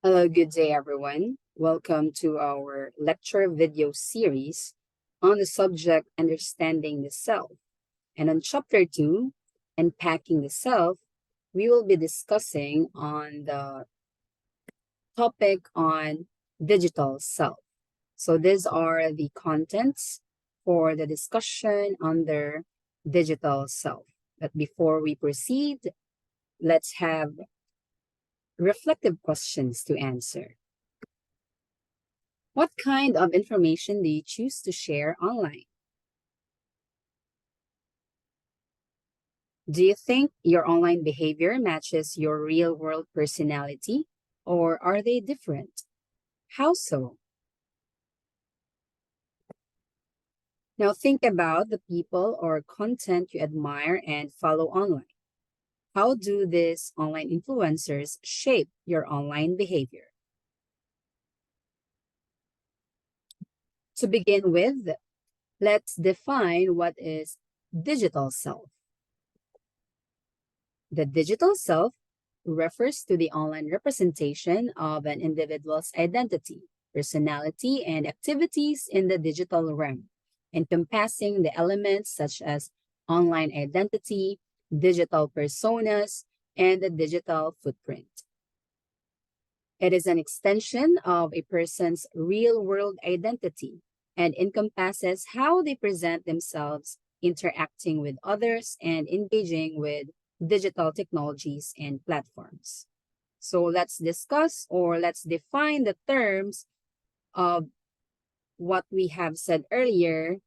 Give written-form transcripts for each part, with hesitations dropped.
Hello, good day, everyone. Welcome to our lecture video series on the subject Understanding the Self. And on chapter 2, Unpacking the Self, we will be discussing on the topic on digital self. So these are the contents for the discussion under digital self. But before we proceed, let's have reflective questions to answer. What kind of information do you choose to share online? Do you think your online behavior matches your real world personality, or are they different? How so? Now think about the people or content you admire and follow online. How do these online influencers shape your online behavior? To begin with, let's define what is digital self. The digital self refers to the online representation of an individual's identity, personality, and activities in the digital realm, encompassing the elements such as online identity, digital personas, and the digital footprint. It is an extension of a person's real world identity and encompasses how they present themselves, interacting with others, and engaging with digital technologies and platforms. So let's discuss or let's define the terms of what we have said earlier,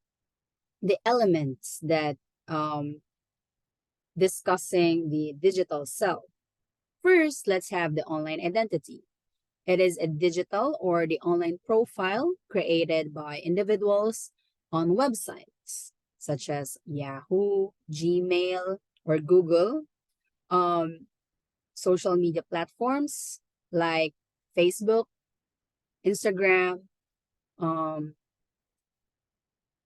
the elements that discussing the digital self. First, let's have the online identity. It is a digital or the online profile created by individuals on websites such as Yahoo, Gmail, or Google, social media platforms like Facebook, Instagram, um,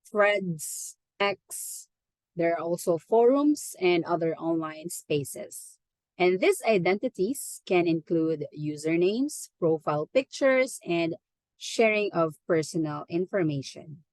Threads, X. There are also forums and other online spaces. And these identities can include usernames, profile pictures, and sharing of personal information.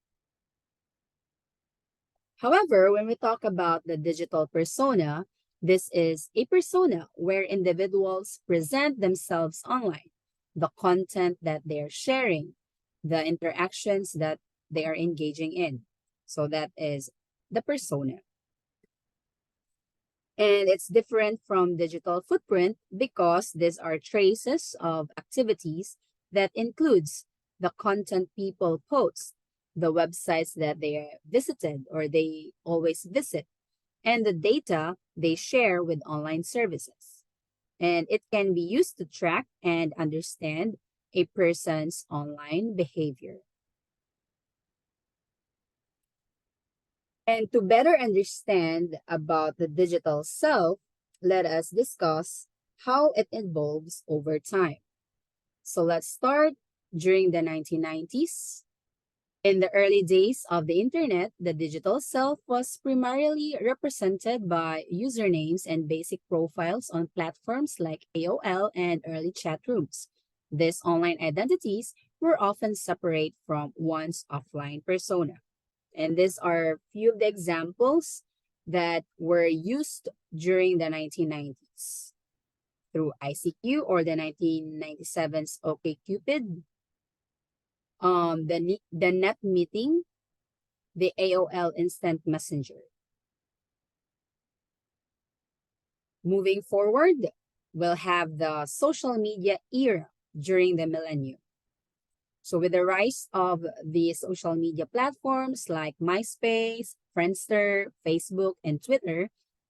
However, when we talk about the digital persona, this is a persona where individuals present themselves online, the content that they're sharing, the interactions that they are engaging in. So that is the persona. And it's different from digital footprint because these are traces of activities that includes the content people post, the websites that they visited or they always visit, and the data they share with online services. And it can be used to track and understand a person's online behavior. And to better understand about the digital self, let us discuss how it evolves over time. So let's start during the 1990s. In the early days of the internet, the digital self was primarily represented by usernames and basic profiles on platforms like AOL and early chat rooms. These online identities were often separate from one's offline persona. And these are few of the examples that were used during the 1990s through ICQ or the 1997's OkCupid, the net meeting, the AOL Instant Messenger. Moving forward, we'll have the social media era during the millennium. So with the rise of the social media platforms like MySpace, Friendster, Facebook, and Twitter,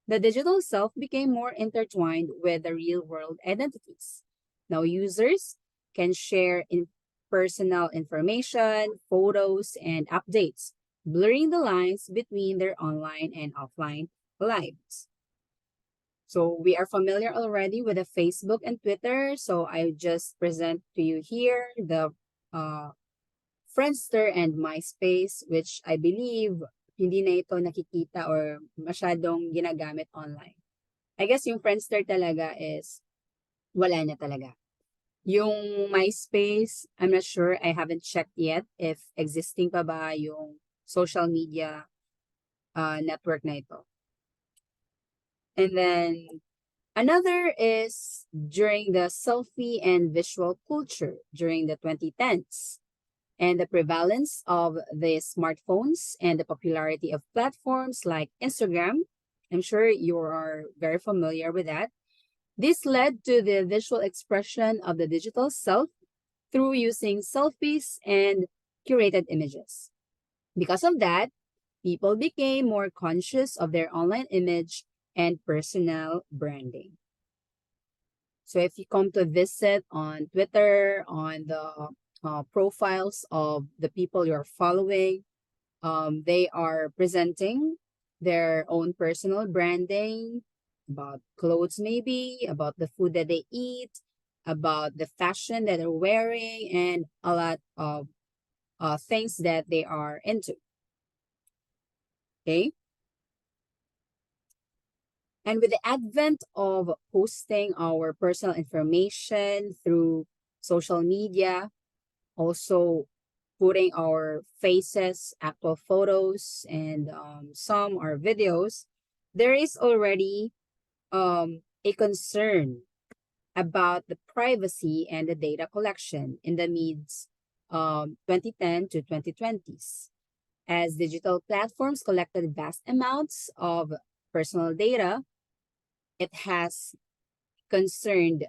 the digital self became more intertwined with the real-world identities. Now users can share personal information, photos, and updates, blurring the lines between their online and offline lives. So we are familiar already with the Facebook and Twitter. So I just present to you here the Friendster and MySpace, which I believe hindi na ito nakikita or masyadong ginagamit online. I guess yung Friendster talaga is wala na talaga. Yung MySpace, I'm not sure. I haven't checked yet if existing pa ba yung social media network na ito. And then another is during the selfie and visual culture during the 2010s and the prevalence of the smartphones and the popularity of platforms like Instagram. I'm sure you are very familiar with that. This led to the visual expression of the digital self through using selfies and curated images. Because of that, people became more conscious of their online image and personal branding. So if you come to visit on Twitter, on the profiles of the people you're following, they are presenting their own personal branding about clothes, maybe about the food that they eat, about the fashion that they're wearing, and a lot of things that they are into. Okay. And with the advent of posting our personal information through social media, also putting our faces, actual photos, and some are videos, there is already a concern about the privacy and the data collection in the mid 2010 to 2020s. As digital platforms collected vast amounts of personal data, it has concerned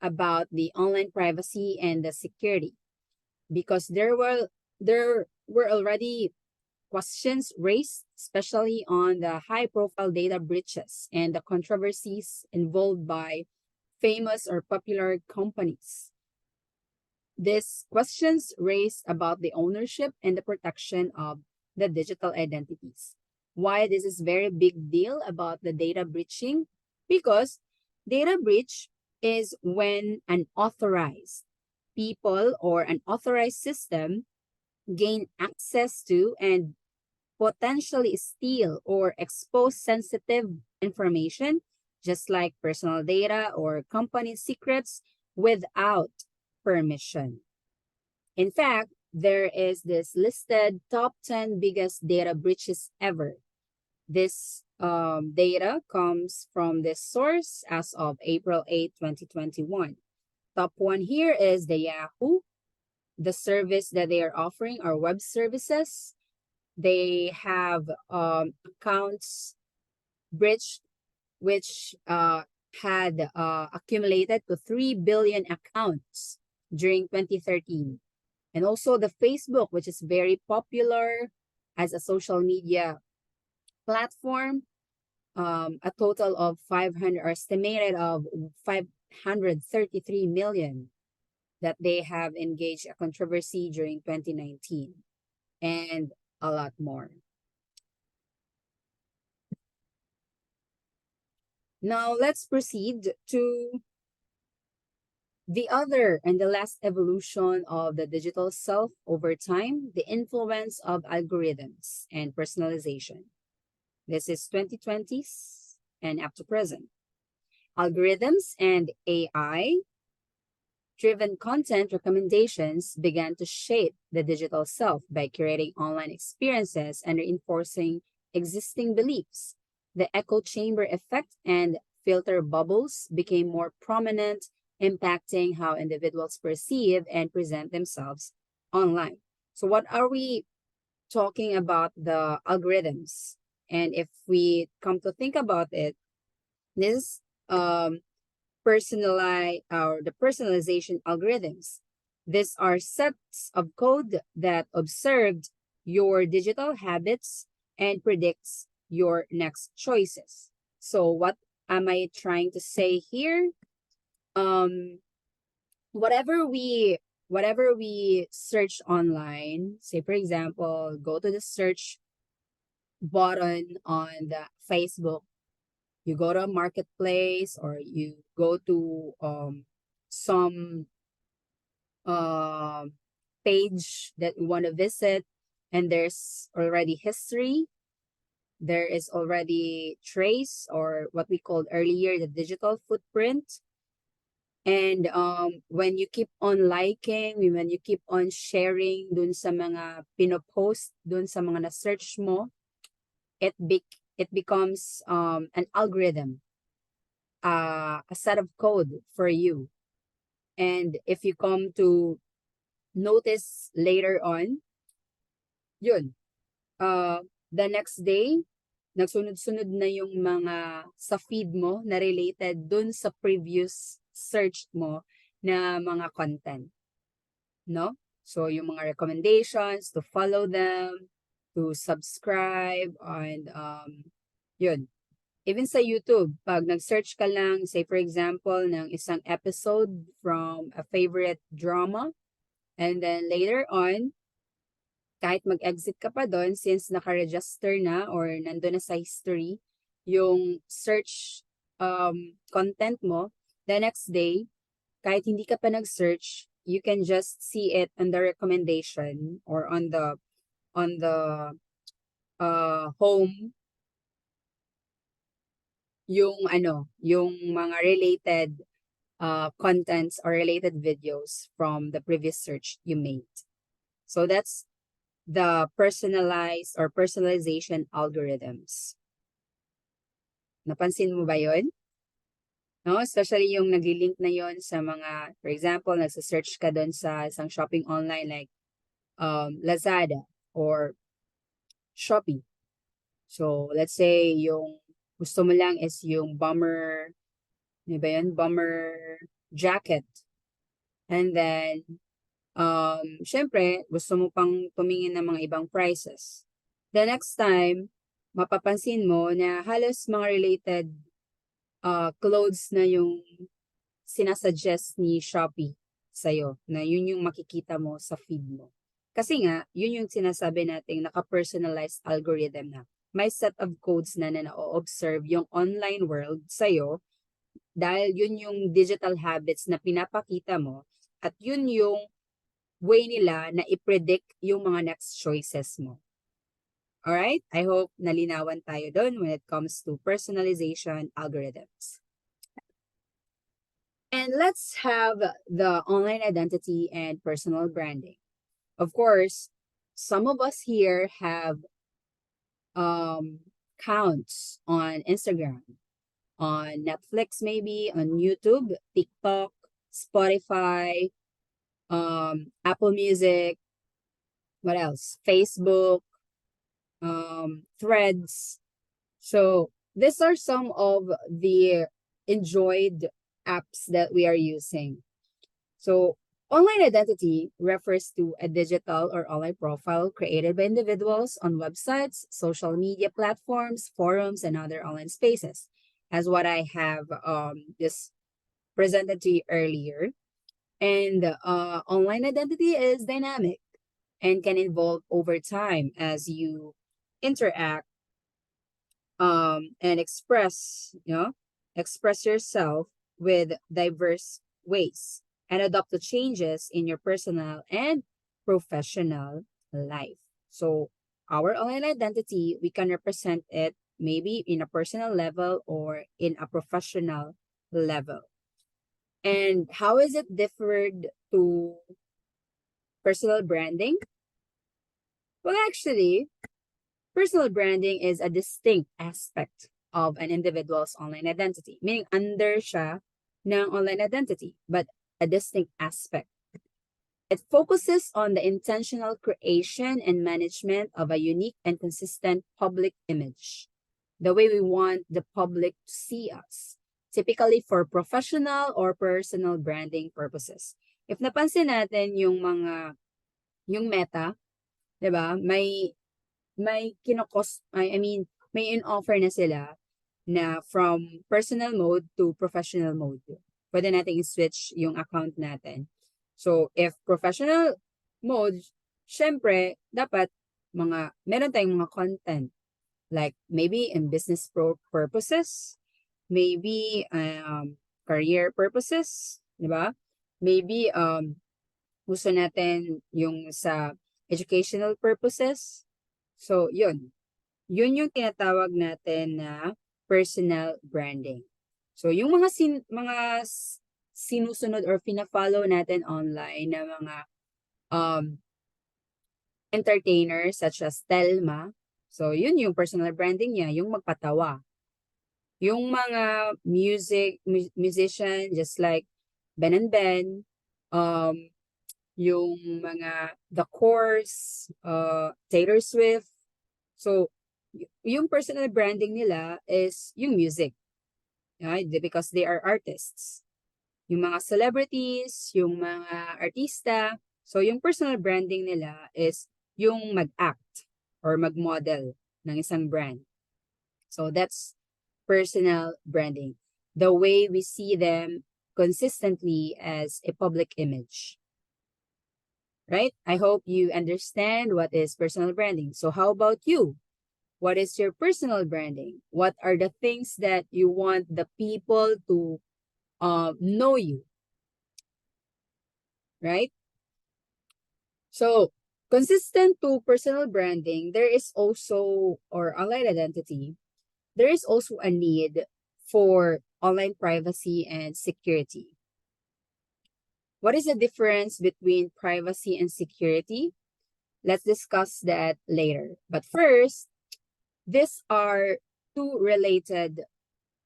about the online privacy and the security because there were already questions raised, especially on the high profile data breaches and the controversies involved by famous or popular companies. These questions raised about the ownership and the protection of the digital identities. Why this is very big deal about the data breaching? Because data breach is when an authorized people or an authorized system gain access to and potentially steal or expose sensitive information, just like personal data or company secrets, without permission. In fact, there is this listed top 10 biggest data breaches ever. This data comes from this source as of April 8, 2021. Top one here is the Yahoo. The service that they are offering are web services. They have accounts breached, which had accumulated to 3 billion accounts during 2013. And also the Facebook, which is very popular as a social media platform, a total of 500 or estimated of 533 million that they have engaged a controversy during 2019 and a lot more. Now let's proceed to the other and the last evolution of the digital self over time, the influence of algorithms and personalization. This is 2020s and up to present. Algorithms and AI driven content recommendations began to shape the digital self by curating online experiences and reinforcing existing beliefs. The echo chamber effect and filter bubbles became more prominent, impacting how individuals perceive and present themselves online. So, what are we talking about? The algorithms. And if we come to think about it, this personalize or the personalization algorithms. These are sets of code that observed your digital habits and predicts your next choices. So what am I trying to say here? Um, whatever we search online, say for example, go to the search button on the Facebook, you go to a marketplace or you go to some uh, page that you want to visit and there's already history, there is already trace or what we called earlier the digital footprint. And when you keep on liking, when you keep on sharing dun sa mga pinopost, dun sa mga na-search mo, it becomes an algorithm, a set of code for you. And if you come to notice later on, yun, the next day, nagsunod-sunod na yung mga sa feed mo na related dun sa previous search mo na mga content, no? So, yung mga recommendations, to follow them, to subscribe, and yun. Even sa YouTube, pag nag-search ka lang, say for example, ng isang episode from a favorite drama, and then later on, kahit mag-exit ka pa doon, since naka-register na or nandun na sa history, yung search content mo, the next day, kahit hindi ka pa nag-search, you can just see it on the recommendation or on the home, yung mga related contents or related videos from the previous search you made. So that's the personalized or personalization algorithms. Napansin mo ba yun? No? Especially yung nag-link na yon sa mga, for example, nagsa-search ka doon sa isang shopping online like Lazada or Shopee. So, let's say yung gusto mo lang is yung bomber, di ba yun? Bomber jacket. And then, syempre, gusto mo pang tumingin ng mga ibang prices. The next time, mapapansin mo na halos mga related clothes na yung sinasuggest ni Shopee sa'yo, na yun yung makikita mo sa feed mo. Kasi nga, yun yung sinasabi nating naka-personalized algorithm na. May set of codes na na-observe yung online world sa'yo dahil yun yung digital habits na pinapakita mo at yun yung way nila na i-predict yung mga next choices mo. Alright? I hope nalinawan tayo doon when it comes to personalization algorithms. And let's have the online identity and personal branding. Of course, some of us here have counts on Instagram, on Netflix maybe, on YouTube, TikTok, Spotify, Apple Music, what else? Facebook, Threads. So these are some of the enjoyed apps that we are using. So online identity refers to a digital or online profile created by individuals on websites, social media platforms, forums, and other online spaces, as what I have just presented to you earlier. And online identity is dynamic and can evolve over time as you interact and express yourself with diverse ways and adopt the changes in your personal and professional life. So our online identity, we can represent it maybe in a personal level or in a professional level. And how is it differed to personal branding? Well, actually, personal branding is a distinct aspect of an individual's online identity, meaning under siya ng online identity, but a distinct aspect. It focuses on the intentional creation and management of a unique and consistent public image, the way we want the public to see us, typically for professional or personal branding purposes. If napansin natin yung Meta, 'di ba? May may in-offer na sila na from personal mode to professional mode. Pwede natin i-switch yung account natin. So, if professional mode, syempre, dapat meron tayong mga content. Like, maybe in business purposes, maybe career purposes, di ba? Maybe gusto natin yung sa educational purposes. So, yun. Yun yung tinatawag natin na personal branding. So, yung mga sinusunod or pina-follow natin online na mga um, entertainers such as Telma. So, yun yung personal branding niya, yung magpatawa. Yung mga musician, just like Ben and Ben, um, yung mga The Course, Taylor Swift. So, yung personal branding nila is yung music, right? Because they are artists. Yung mga celebrities, yung mga artista. So, yung personal branding nila is yung mag-act or mag-model ng isang brand. So, that's personal branding. The way we see them consistently as a public image. Right? I hope you understand what is personal branding. So how about you? What is your personal branding? What are the things that you want the people to know you? Right? So consistent to personal branding, there is also, or online identity, there is also a need for online privacy and security. What is the difference between privacy and security? Let's discuss that later. But first, these are two related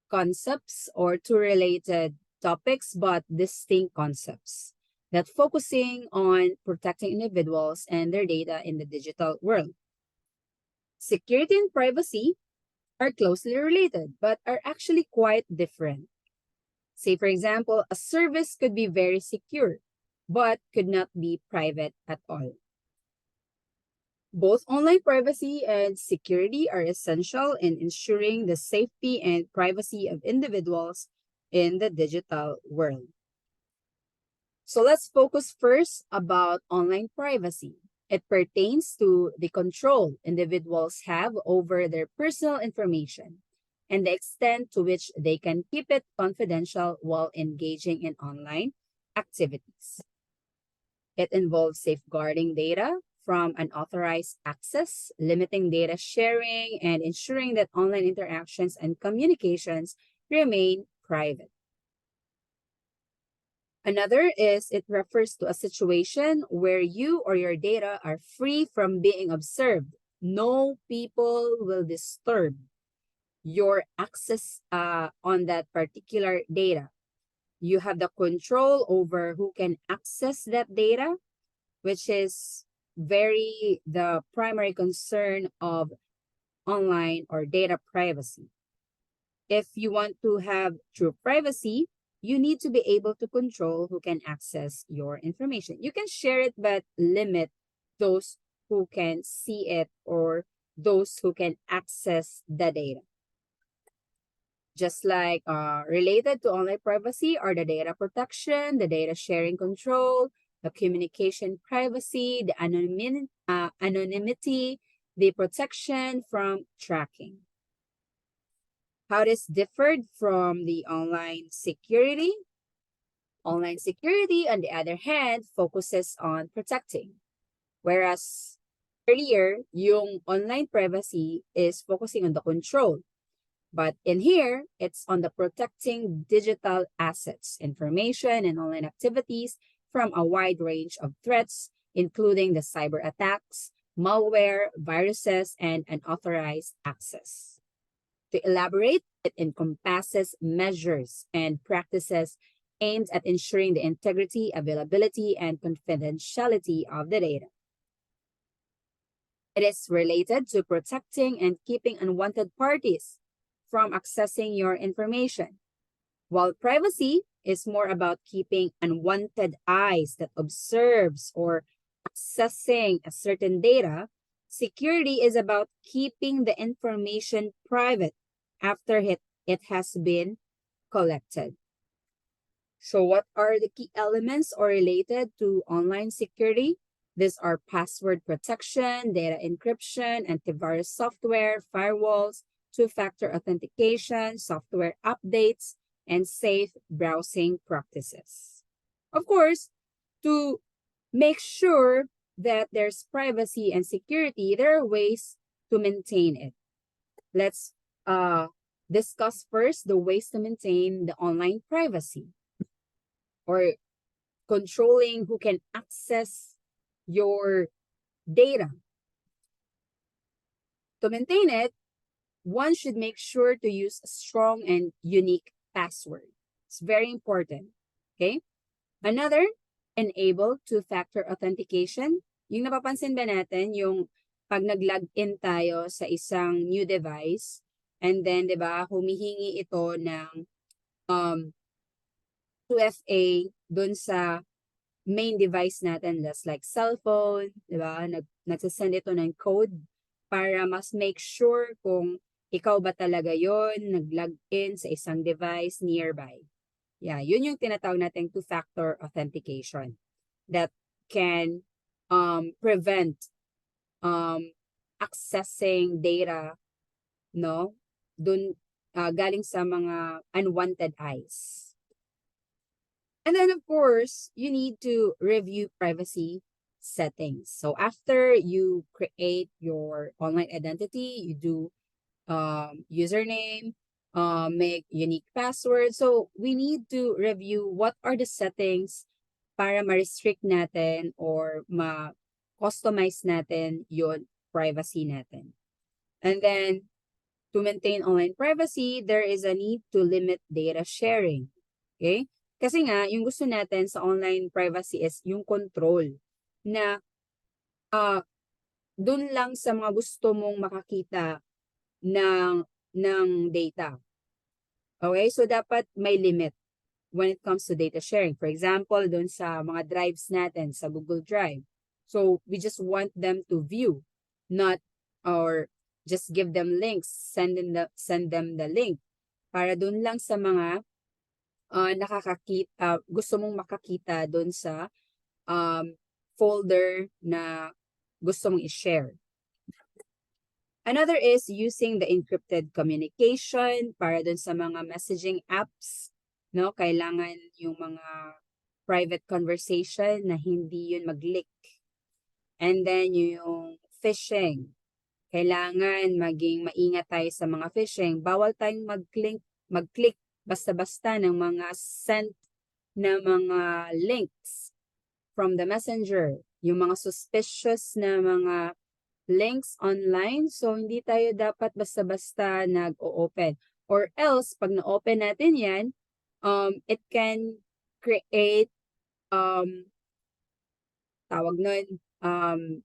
concepts or two related topics, but distinct concepts that focusing on protecting individuals and their data in the digital world. Security and privacy are closely related, but are actually quite different. Say, for example, a service could be very secure, but could not be private at all. Both online privacy and security are essential in ensuring the safety and privacy of individuals in the digital world. So let's focus first about online privacy. It pertains to the control individuals have over their personal information and the extent to which they can keep it confidential while engaging in online activities. It involves safeguarding data from unauthorized access, limiting data sharing, and ensuring that online interactions and communications remain private. Another is it refers to a situation where you or your data are free from being observed. No people will disturb your access on that particular data. You have the control over who can access that data, which is the primary concern of online or data privacy. If you want to have true privacy, you need to be able to control who can access your information. You can share it, but limit those who can see it or those who can access the data. Just like related to online privacy are the data protection, the data sharing control, the communication privacy, the anonymity, the protection from tracking. How this differed from the online security? Online security, on the other hand, focuses on protecting. Whereas earlier, yung online privacy is focusing on the control. But in here, it's on the protecting digital assets, information, and online activities from a wide range of threats, including the cyber attacks, malware, viruses, and unauthorized access. To elaborate, it encompasses measures and practices aimed at ensuring the integrity, availability, and confidentiality of the data. It is related to protecting and keeping unwanted parties from accessing your information, while privacy is more about keeping unwanted eyes that observes or accessing a certain data. Security is about keeping the information private after it has been collected. So what are the key elements or related to online security? These are password protection, data encryption, antivirus software, firewalls, two-factor authentication, software updates, and safe browsing practices. Of course, to make sure that there's privacy and security, there are ways to maintain it. Let's discuss first the ways to maintain the online privacy. or controlling who can access your data. To maintain it, one should make sure to use a strong and unique password. It's very important. Okay? Another, enable two-factor authentication. Yung napapansin ba natin, yung pag nag-log-in tayo sa isang new device, and then, di ba, humihingi ito ng 2FA dun sa main device natin, just like cellphone, di ba? Nagsasend ito ng code para mas make sure kung ikaw ba talaga yon nag-log in sa isang device nearby. Yeah, yun yung tinatawag nating two-factor authentication that can prevent accessing data, no, dun galing sa mga unwanted eyes. And then, of course, you need to review privacy settings. So after you create your online identity, you do username, make unique password. So we need to review what are the settings para ma-restrict natin or ma-customize natin yon privacy natin. And then, to maintain online privacy, there is a need to limit data sharing. Okay? Kasi nga, yung gusto natin sa online privacy is yung control na dun lang sa mga gusto mong makakita ng data. Okay? So, dapat may limit when it comes to data sharing. For example, dun sa mga drives natin sa Google Drive. So, we just want them to view, not or just give them links, send them the link para dun lang sa mga gusto mong makakita doon sa folder na gusto mong i-share. Another is using the encrypted communication para doon sa mga messaging apps, no? Kailangan yung mga private conversation na hindi yun mag-leak. And then yung phishing. Kailangan maging maingat tayo sa mga phishing. Bawal tayong mag-click basta-basta ng mga sent na mga links from the messenger, yung mga suspicious na mga links online. So, hindi tayo dapat basta-basta nag-o-open. Or else, pag na-open natin yan, it can create, tawag nun,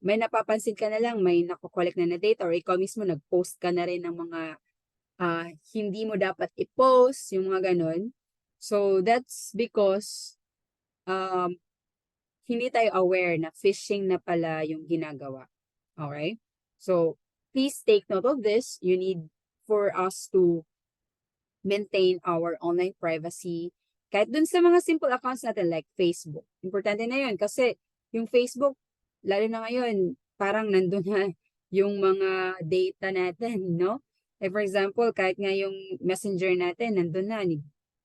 may napapansin ka na lang, may nakokollect na data, or ikaw mismo nag-post ka na rin ng mga hindi mo dapat i-post, yung mga ganun. So, that's because hindi tayo aware na phishing na pala yung ginagawa. Okay? So, please take note of this. You need for us to maintain our online privacy. Kahit dun sa mga simple accounts natin like Facebook. Importante na yun kasi yung Facebook, lalo na ngayon, parang nandun na yung mga data natin, no? Like for example, kahit nga yung messenger natin, nandun na,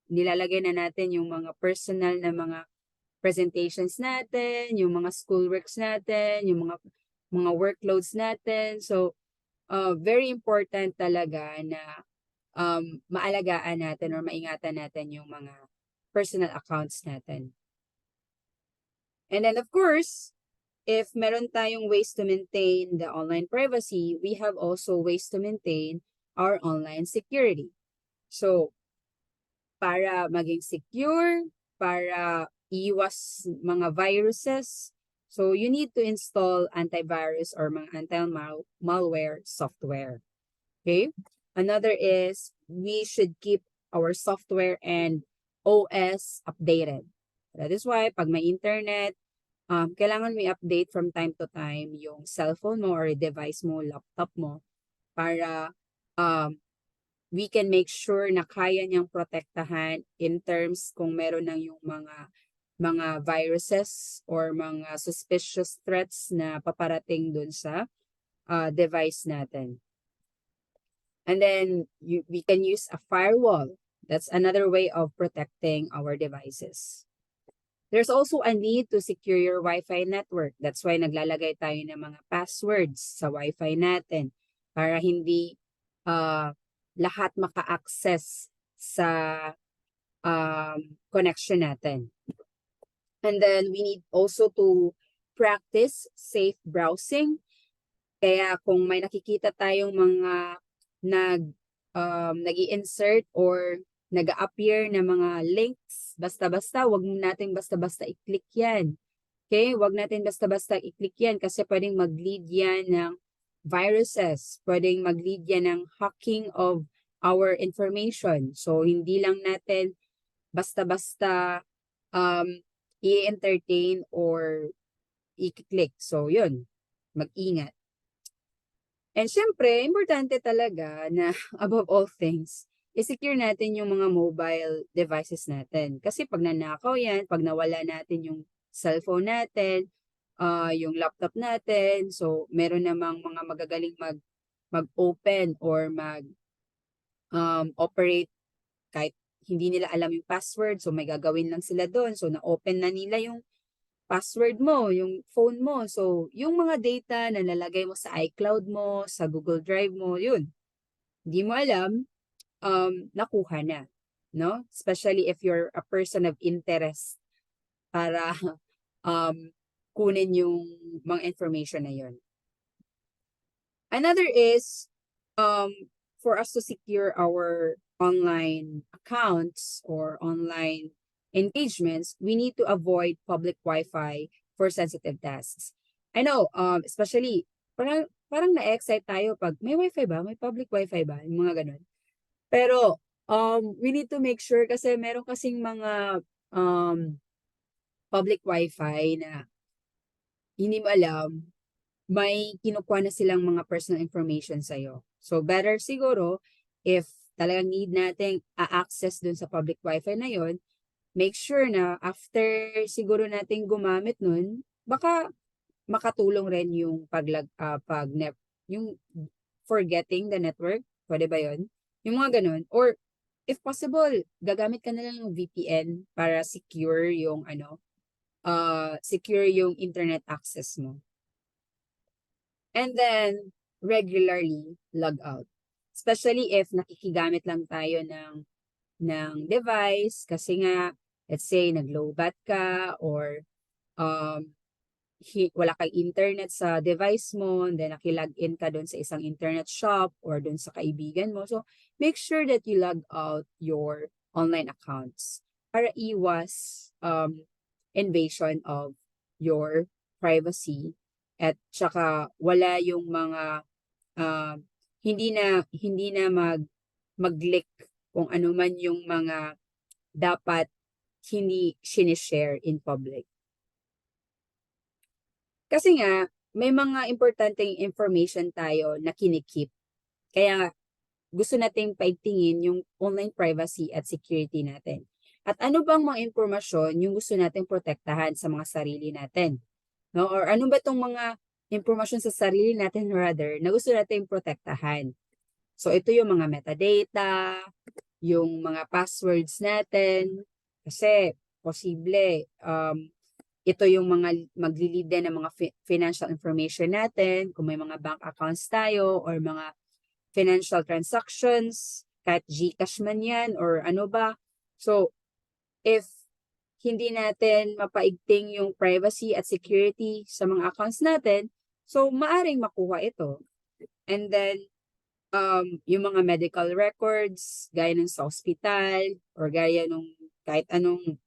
nilalagay na natin yung mga personal na mga presentations natin, yung mga schoolworks natin, yung mga workloads natin. So, very important talaga na maalagaan natin or maingatan natin yung mga personal accounts natin. And then, of course, if meron tayong ways to maintain the online privacy, we have also ways to maintain our online security. So, para maging secure, para iwas mga viruses, so you need to install antivirus or mga anti-malware software. Okay? Another is we should keep our software and OS updated. That is why pag may internet, kailangan may update from time to time yung cellphone mo or device mo, laptop mo, para we can make sure na kaya niyang protektahan in terms kung meron ng yung mga viruses or mga suspicious threats na paparating dun sa device natin. And then we can use a firewall. That's another way of protecting our devices. There's also a need to secure your Wi-Fi network. That's why naglalagay tayo ng mga passwords sa Wi-Fi natin para hindi lahat maka-access sa connection natin. And then we need also to practice safe browsing. Kaya kung may nakikita tayong mga nag-i-insert or nag-a-appear na mga links, basta-basta, wag natin basta-basta i-click yan. Okay? Wag natin basta-basta i-click yan kasi pwedeng mag-lead yan ng viruses. Pwedeng mag-lead yan ng hacking of our information. So, hindi lang natin basta-basta i-entertain or i-click. So, yun. Mag-ingat. And syempre, importante talaga na above all things, i-secure natin yung mga mobile devices natin. Kasi pag nanakaw yan, pag nawala natin yung cellphone natin, yung laptop natin, so meron namang mga magagaling mag-open or mag-operate kahit hindi nila alam yung password, so may gagawin lang sila doon. So na-open na nila yung password mo, yung phone mo. So, yung mga data na nalagay mo sa iCloud mo, sa Google Drive mo, yun. Hindi mo alam, nakuha na. No? Especially if you're a person of interest para kunin yung mga information na yun. Another is, for us to secure our online accounts or online engagements, we need to avoid public Wi-Fi for sensitive tasks. I know, especially, parang na-excite tayo pag may Wi-Fi ba? May public Wi-Fi ba? Yung mga ganun. Pero, we need to make sure kasi meron kasing mga public Wi-Fi na hindi mo alam, may kinukuha na silang mga personal information sa'yo. So, better siguro, if talagang need nating a-access dun sa public Wi-Fi na yon, make sure na after siguro nating gumamit nun, baka makatulong rin yung yung forgetting the network. Pwede ba yon? Yung mga ganun. Or, if possible, gagamit ka na lang ng VPN para secure yung secure yung internet access mo. And then, regularly log out. Especially if nakikigamit lang tayo ng device kasi nga, let's say, nag-lowbat ka or wala kang internet sa device mo, and then nakilog in ka doon sa isang internet shop or doon sa kaibigan mo. So, make sure that you log out your online accounts para iwas invasion of your privacy at saka wala yung mga hindi na mag-leak kung ano man yung mga dapat hindi sinishare in public. Kasi nga, may mga importanteng information tayo na kinikip. Kaya gusto nating paigtingin yung online privacy at security natin. At ano bang mga impormasyon yung gusto nating protektahan sa mga sarili natin? No? Or ano ba itong mga impormasyon sa sarili natin rather na gusto nating protektahan? So ito yung mga metadata, yung mga passwords natin, kasi posible ito yung mga maglilid din ng mga financial information natin, kung may mga bank accounts tayo or mga financial transactions, kahit GCash man yan or ano ba. So, if hindi natin mapaigting yung privacy at security sa mga accounts natin, so maaring makuha ito. And then, yung mga medical records, gaya ng sa hospital, or gaya nung kahit anong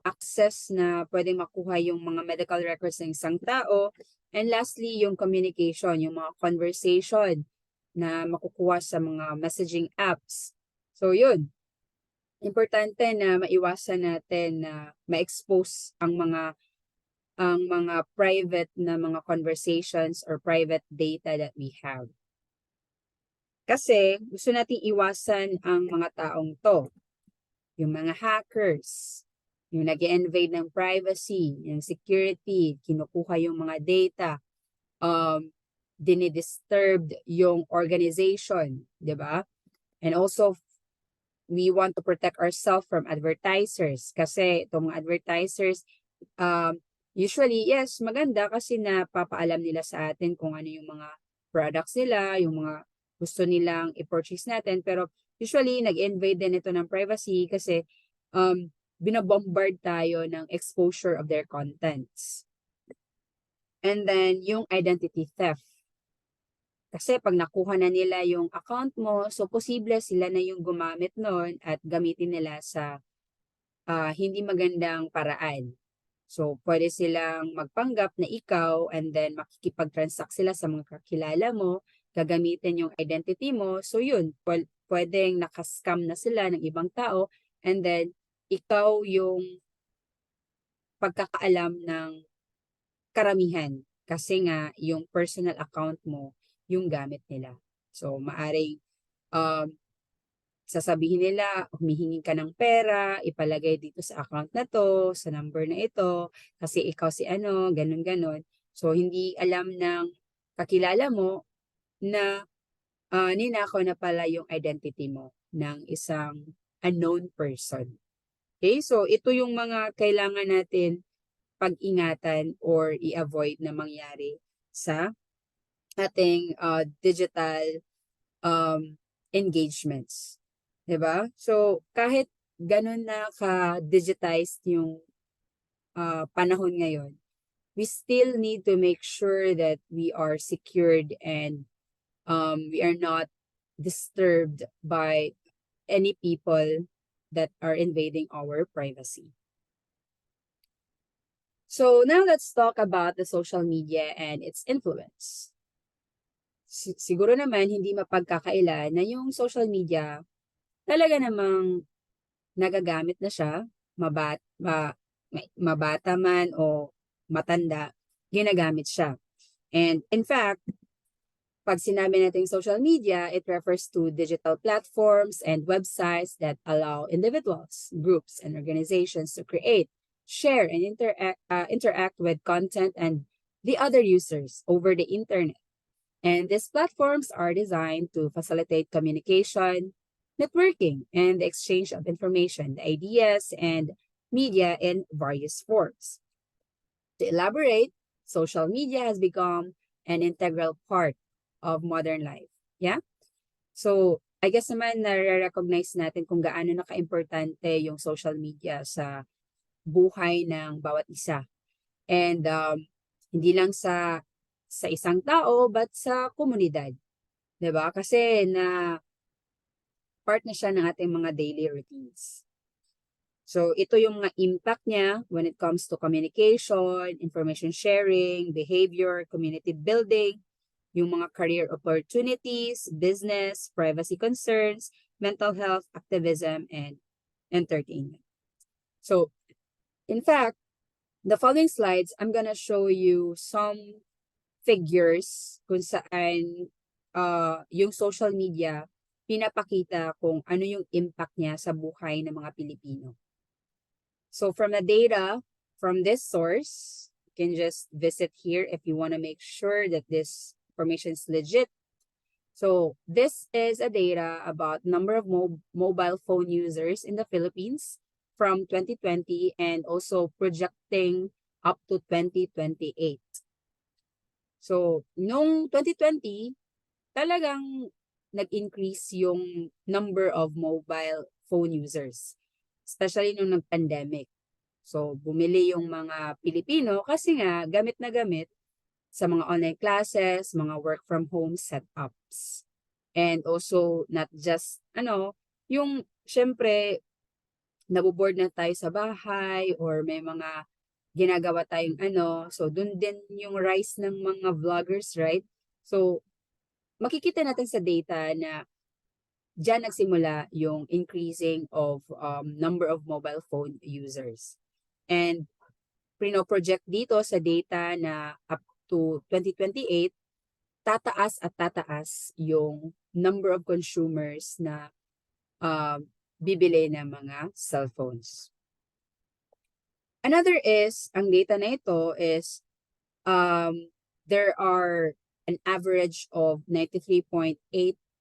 access na pwedeng makuha yung mga medical records ng isang tao. And lastly, yung communication, yung mga conversation na makukuha sa mga messaging apps. So yun, importante na maiwasan natin na ma-expose ang mga private na mga conversations or private data that we have. Kasi gusto nating iwasan ang mga taong to, yung mga hackers, yung nag-invade ng privacy, yung security, kinukuha yung mga data, dinidisturbed yung organization, di ba? And also, we want to protect ourselves from advertisers kasi itong mga advertisers, usually, yes, maganda kasi napapaalam nila sa atin kung ano yung mga products nila, yung mga gusto nilang i-purchase natin. Pero usually, nag-invade din ito ng privacy kasi binabombard tayo ng exposure of their contents. And then, yung identity theft. Kasi pag nakuha na nila yung account mo, so posible sila na yung gumamit nun at gamitin nila sa hindi magandang paraan. So, pwede silang magpanggap na ikaw and then makikipag-transact sila sa mga kakilala mo, gagamitin yung identity mo. So, yun, pwedeng nakascam na sila ng ibang tao and then ikaw yung pagkakaalam ng karamihan kasi nga yung personal account mo yung gamit nila. So, maaring um, sasabihin nila, humihingi ka ng pera, ipalagay dito sa account na to, sa number na ito, kasi ikaw si ano, ganun-ganun. So, hindi alam ng kakilala mo na ninakaw na pala yung identity mo ng isang unknown person. Okay? So, ito yung mga kailangan natin pag-ingatan or i-avoid na mangyari sa ating digital engagements. 'Di ba? So, kahit ganun na ka-digitized yung panahon ngayon, we still need to make sure that we are secured and we are not disturbed by any people that are invading our privacy. So now let's talk about the social media and its influence. Siguro naman hindi mapagkakaila na yung social media talaga namang nagagamit na siya, mabata man o matanda, ginagamit siya. And in fact, pag sinabi natin social media, it refers to digital platforms and websites that allow individuals, groups, and organizations to create, share, and interact with content and the other users over the internet. And these platforms are designed to facilitate communication, networking, and the exchange of information, ideas, and media in various forms. To elaborate, social media has become an integral part of modern life. Yeah? So, I guess naman nare-recognize natin kung gaano naka-importante yung social media sa buhay ng bawat isa. And hindi lang sa isang tao but sa komunidad. 'Di ba? Kasi na part na siya ng ating mga daily routines. So, ito yung mga impact niya when it comes to communication, information sharing, behavior, community building, yung mga career opportunities, business, privacy concerns, mental health, activism, and entertainment. So, in fact, the following slides, I'm gonna show you some figures kung saan yung social media pinapakita kung ano yung impact niya sa buhay ng mga Pilipino. So from the data from this source, you can just visit here if you want to make sure that this information is legit. So this is a data about number of mobile phone users in the Philippines from 2020 and also projecting up to 2028. So noong 2020, talagang nag-increase yung number of mobile phone users, especially nung nag-pandemic. So, bumili yung mga Pilipino kasi nga gamit na gamit sa mga online classes, mga work from home setups. And also, not just, yung syempre, nabuboard na tayo sa bahay or may mga ginagawa tayong so dun din yung rise ng mga vloggers, right? So, makikita natin sa data na diyan nagsimula yung increasing of number of mobile phone users. And pino-project dito sa data na up to 2028, tataas at tataas yung number of consumers na bibili ng mga cellphones. Another is, ang data na ito is, there are an average of 93.8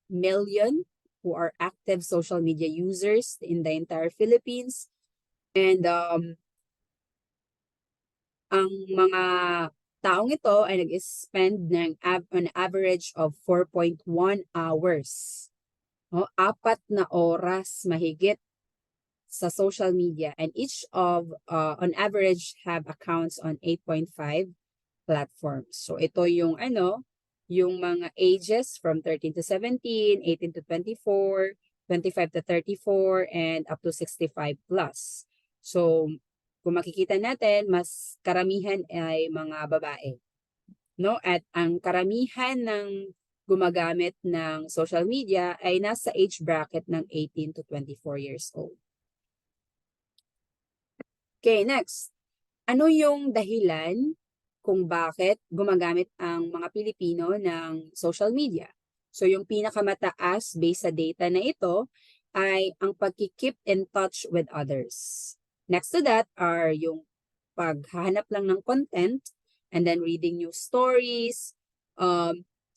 million who are active social media users in the entire Philippines. And ang mga taong ito ay nag-spend ng an average of 4.1 hours. 4 na oras mahigit sa social media, and each of, on average, have accounts on 8.5 platforms. So ito yung yung mga ages from 13 to 17, 18 to 24, 25 to 34, and up to 65 plus. So kung makikita natin, mas karamihan ay mga babae, no? At ang karamihan ng gumagamit ng social media ay nasa age bracket ng 18 to 24 years old. Okay, next. Ano yung dahilan kung bakit gumagamit ang mga Pilipino ng social media? So yung pinakamataas based sa data na ito ay ang pagkikeep in touch with others. Next to that are yung paghahanap lang ng content and then reading news stories,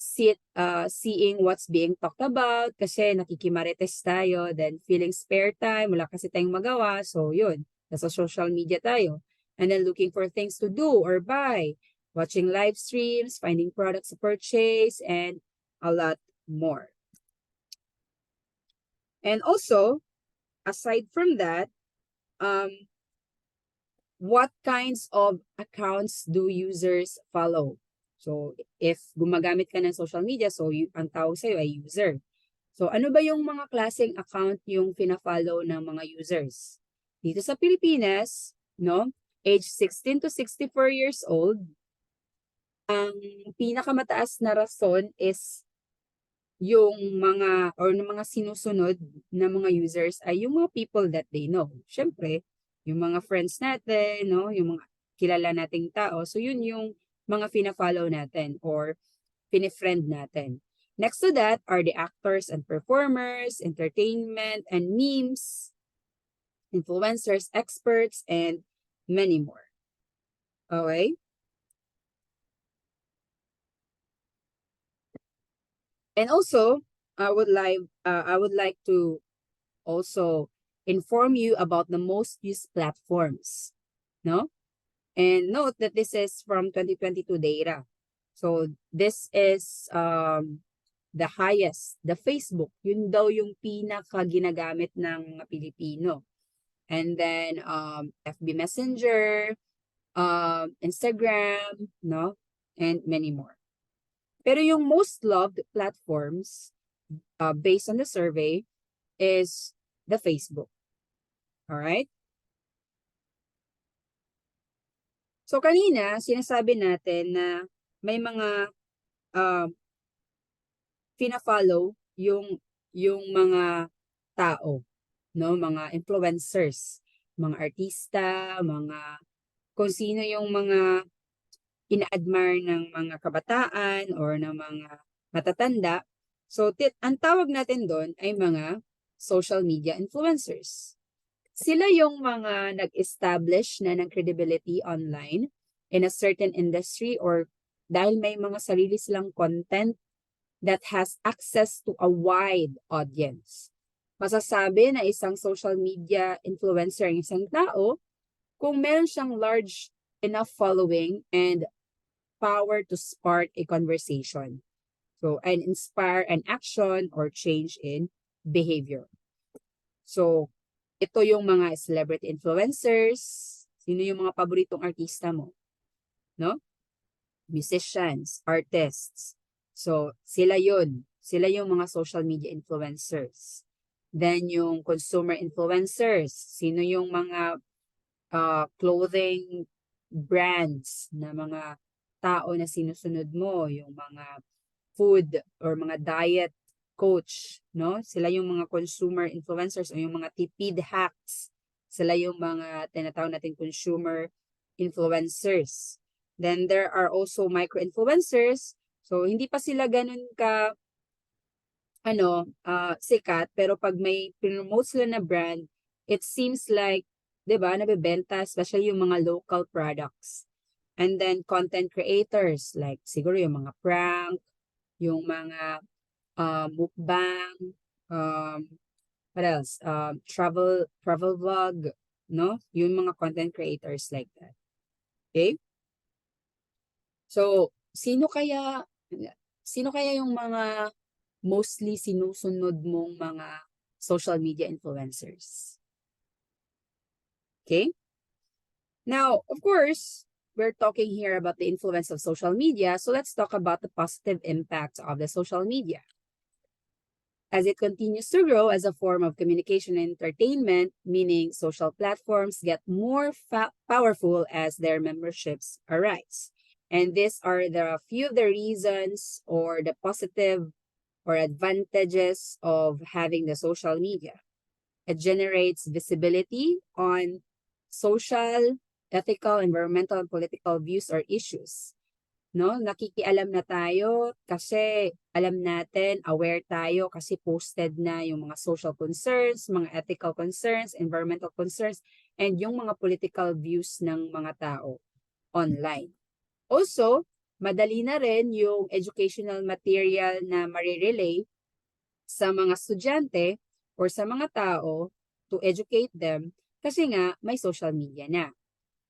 seeing what's being talked about kasi nakikimarites tayo, then feeling spare time, wala kasi tayong magawa, so yun, nasa social media tayo. And then looking for things to do or buy, watching live streams, finding products to purchase, and a lot more. And also, aside from that, what kinds of accounts do users follow? So, if gumagamit ka ng social media, so ang tawag sa'yo ay user. So, ano ba yung mga klaseng account yung fina-follow ng mga users? Dito sa Pilipinas, no, age 16 to 64 years old, ang pinakamataas na rason is yung mga or ng mga sinusunod na mga users ay yung mga people that they know. Syempre, yung mga friends natin, no, yung mga kilala nating tao. So yun yung mga fina-follow natin or fini-friend natin. Next to that are the actors and performers, entertainment and memes, influencers, experts, and many more. Okay? And also, I would like to also inform you about the most used platforms, no? And note that this is from 2022 data. So this is the highest, the Facebook. Yun daw yung pinaka ginagamit ng mga Pilipino. And then FB Messenger, Instagram, no? And many more. Pero yung most loved platforms based on the survey is the Facebook. All right? So kanina, sinasabi natin na may mga fina-follow yung mga tao, no? Mga influencers, mga artista, mga kung sino yung mga ina-admire ng mga kabataan or ng mga matatanda. So ang tawag natin doon ay mga social media influencers. Sila yung mga nag-establish na ng credibility online in a certain industry or dahil may mga sarili silang content that has access to a wide audience. Masasabi na isang social media influencer ang isang tao kung meron siyang large enough following and power to spark a conversation. So, and inspire an action or change in behavior. So, ito yung mga celebrity influencers. Sino yung mga paboritong artista mo? No? Musicians, artists. So, sila yun. Sila yung mga social media influencers. Then, yung consumer influencers. Sino yung mga clothing brands na mga tao na sinusunod mo? Yung mga food or mga diet coach, no? Sila yung mga consumer influencers o yung mga tipid hacks. Sila yung mga tinatawag natin consumer influencers. Then there are also micro-influencers. So hindi pa sila ganun ka sikat, pero pag may promote sila na brand, it seems like, 'di ba, nabebenta, especially yung mga local products. And then content creators like siguro yung mga prank, yung mga mukbang, what else? Travel vlog, no? Yung mga content creators like that. Okay? So, sino kaya yung mga mostly sinusunod mong mga social media influencers? Okay? Now, of course, we're talking here about the influence of social media, so let's talk about the positive impact of the social media. As it continues to grow as a form of communication and entertainment, meaning social platforms get more powerful as their memberships arise. And these are the few of the reasons or the positive or advantages of having the social media. It generates visibility on social, ethical, environmental, and political views or issues. No, nakikialam na tayo kasi alam natin, aware tayo kasi posted na yung mga social concerns, mga ethical concerns, environmental concerns, and yung mga political views ng mga tao online. Also, madali na rin yung educational material na marirelay sa mga estudyante or sa mga tao to educate them kasi nga may social media na.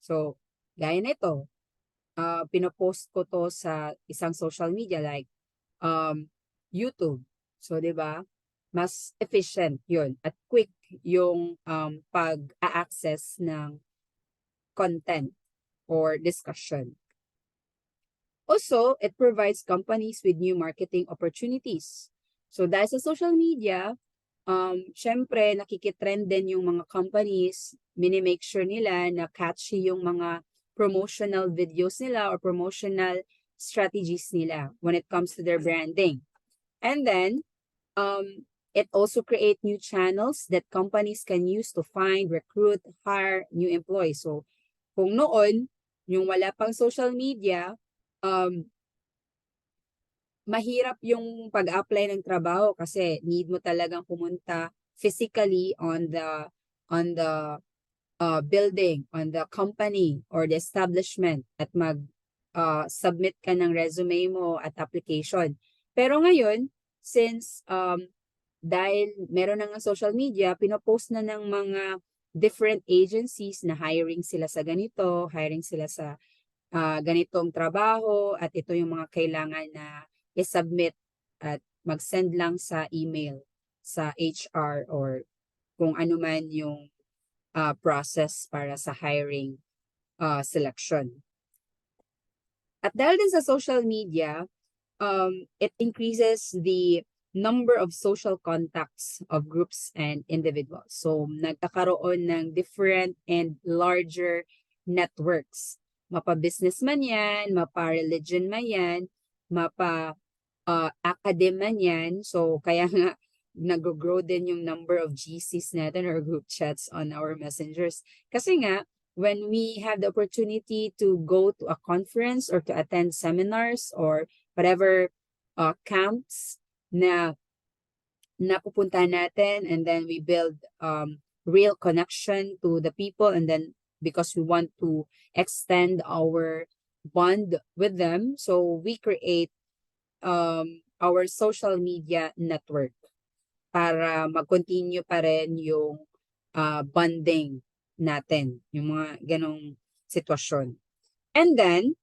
So, gaya nito, pinopost ko to sa isang social media like YouTube. So, 'di ba? Mas efficient 'yun at quick yung pag-access ng content or discussion. Also, it provides companies with new marketing opportunities. So, dahil sa social media, syempre, nakikitrend din yung mga companies, mini-make sure nila na catchy yung mga promotional videos nila or promotional strategies nila when it comes to their branding. And then, it also create new channels that companies can use to find, recruit, hire new employees. So, kung noon, yung wala pang social media, um, mahirap yung pag-apply ng trabaho kasi need mo talagang pumunta physically on the building, on the company or the establishment at submit ka ng resume mo at application. Pero ngayon, since dahil meron na ng social media, pinopost na ng mga different agencies na hiring sila sa ganito, hiring sila sa ganitong trabaho at ito yung mga kailangan na i-submit at mag-send lang sa email sa HR or kung ano man yung process para sa hiring selection. At dahil din sa social media, it increases the number of social contacts of groups and individuals. So, nagkakaroon ng different and larger networks. Mapa-business man yan, mapa-religion man yan, mapa-academe man yan. So, kaya nga, nag-grow din yung number of GCs natin or group chats on our messengers. Kasi nga, when we have the opportunity to go to a conference or to attend seminars or whatever camps na napupunta natin, and then we build real connection to the people, and then because we want to extend our bond with them, so we create our social media network para mag-continue pa rin yung bonding natin, yung mga ganong sitwasyon. And then,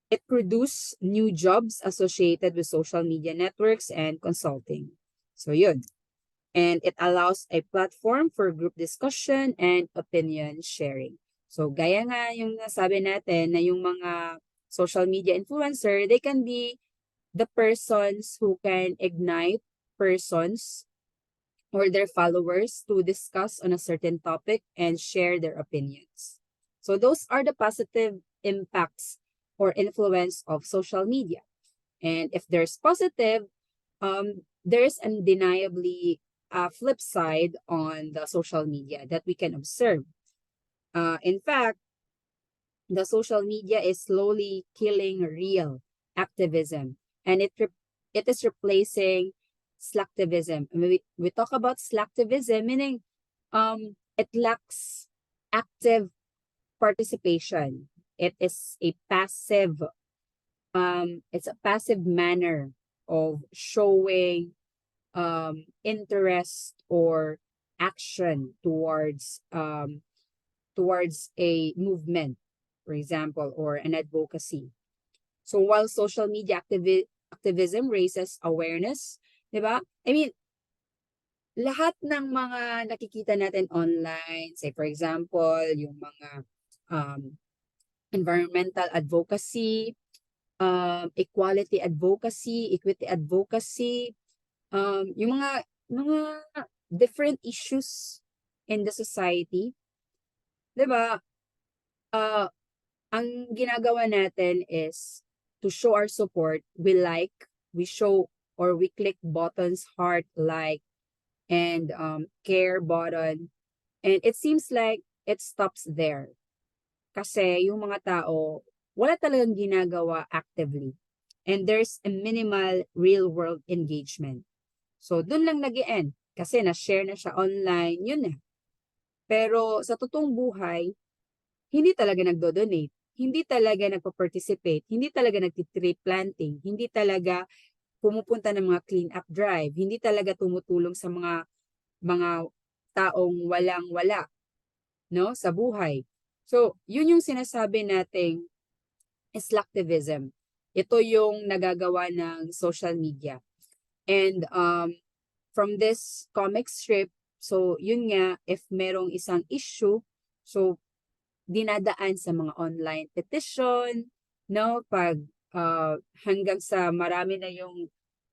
it produces new jobs associated with social media networks and consulting. So yun. And it allows a platform for group discussion and opinion sharing. So gaya nga yung nasabi natin na yung mga social media influencer, they can be the persons who can ignite persons or their followers to discuss on a certain topic and share their opinions. So those are the positive impacts or influence of social media. And if there's positive, there's undeniably a flip side on the social media that we can observe. In fact, the social media is slowly killing real activism, and it is replacing slacktivism. I mean, we talk about slacktivism, meaning it lacks active participation. It is a passive, it's a passive manner of showing interest or action towards a movement, for example, or an advocacy. So while social media activism raises awareness, diba? I mean, lahat ng mga nakikita natin online, say for example, yung mga um, environmental advocacy, equality advocacy, equity advocacy, yung mga different issues in the society, 'di ba? Uh, ang ginagawa natin is to show our support, we show or we click buttons, heart, like, and care button. And it seems like it stops there. Kasi yung mga tao, wala talagang ginagawa actively. And there's a minimal real-world engagement. So, dun lang nag-end. Kasi na-share na siya online, yun na. Pero sa totoong buhay, hindi talaga nagdo-donate, hindi talaga nagpa-participate, hindi talaga nagtitree planting, hindi talaga pumupunta ng mga clean up drive, hindi talaga tumutulong sa mga taong walang-wala, no, sa buhay. So, yun yung sinasabi nating slacktivism. Ito yung nagagawa ng social media. And from this comic strip, so yun nga, if merong isang issue, so dinadaan sa mga online petition, no? Pag hanggang sa marami na yung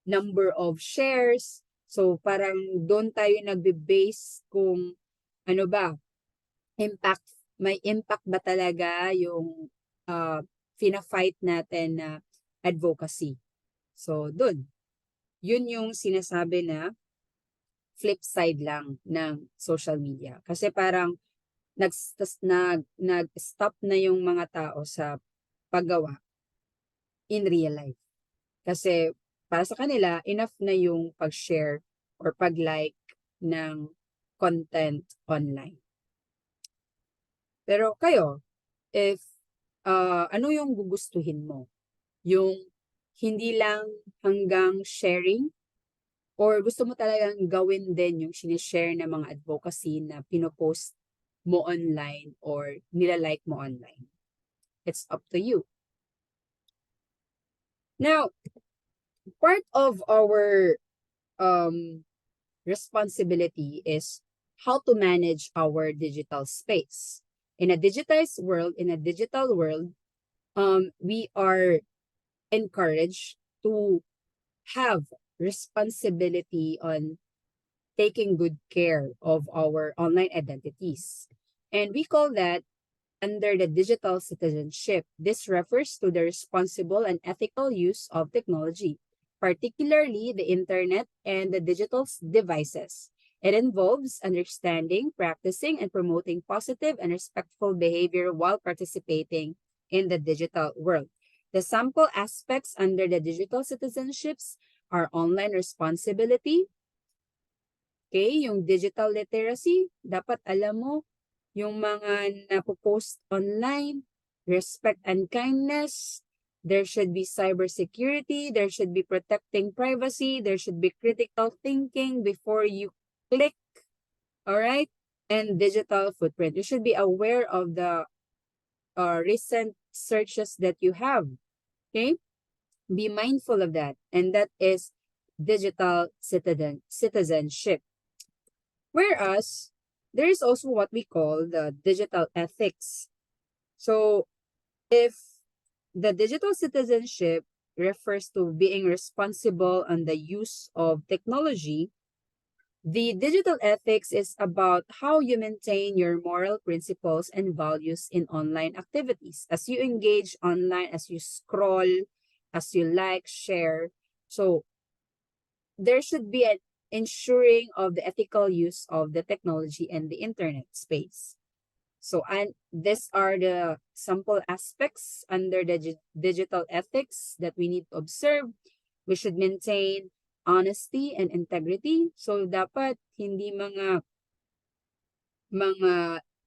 number of shares. So parang doon tayo nagbe-base kung ano ba, impact, may impact ba talaga yung fina-fight natin na advocacy. So doon, yun yung sinasabi na flip side lang ng social media. Kasi parang nag-stop na yung mga tao sa paggawa in real life. Kasi para sa kanila, enough na yung pag-share or pag-like ng content online. Pero kayo, if ano yung gugustuhin mo? Yung hindi lang hanggang sharing or gusto mo talagang gawin din yung sinishare ng mga advocacy na pinopost mo online or nilalike mo online? It's up to you. Now, part of our responsibility is how to manage our digital space. In a digital world, we are encouraged to have responsibility on taking good care of our online identities. And we call that under the digital citizenship. This refers to the responsible and ethical use of technology, particularly the internet and the digital devices. It involves understanding, practicing, and promoting positive and respectful behavior while participating in the digital world. The sample aspects under the digital citizenships are online responsibility. Okay, yung digital literacy, dapat alam mo yung mga napopost online, respect and kindness, there should be cybersecurity, there should be protecting privacy, there should be critical thinking before you click, all right? And digital footprint. You should be aware of the recent searches that you have, okay? Be mindful of that. And that is digital citizenship. Whereas, there is also what we call the digital ethics. So, if the digital citizenship refers to being responsible on the use of technology, the digital ethics is about how you maintain your moral principles and values in online activities. As you engage online, as you scroll, as you like, share. So, there should be an ensuring of the ethical use of the technology and the internet space. So, and these are the sample aspects under the digital ethics that we need to observe. We should maintain honesty and integrity. So, dapat hindi mga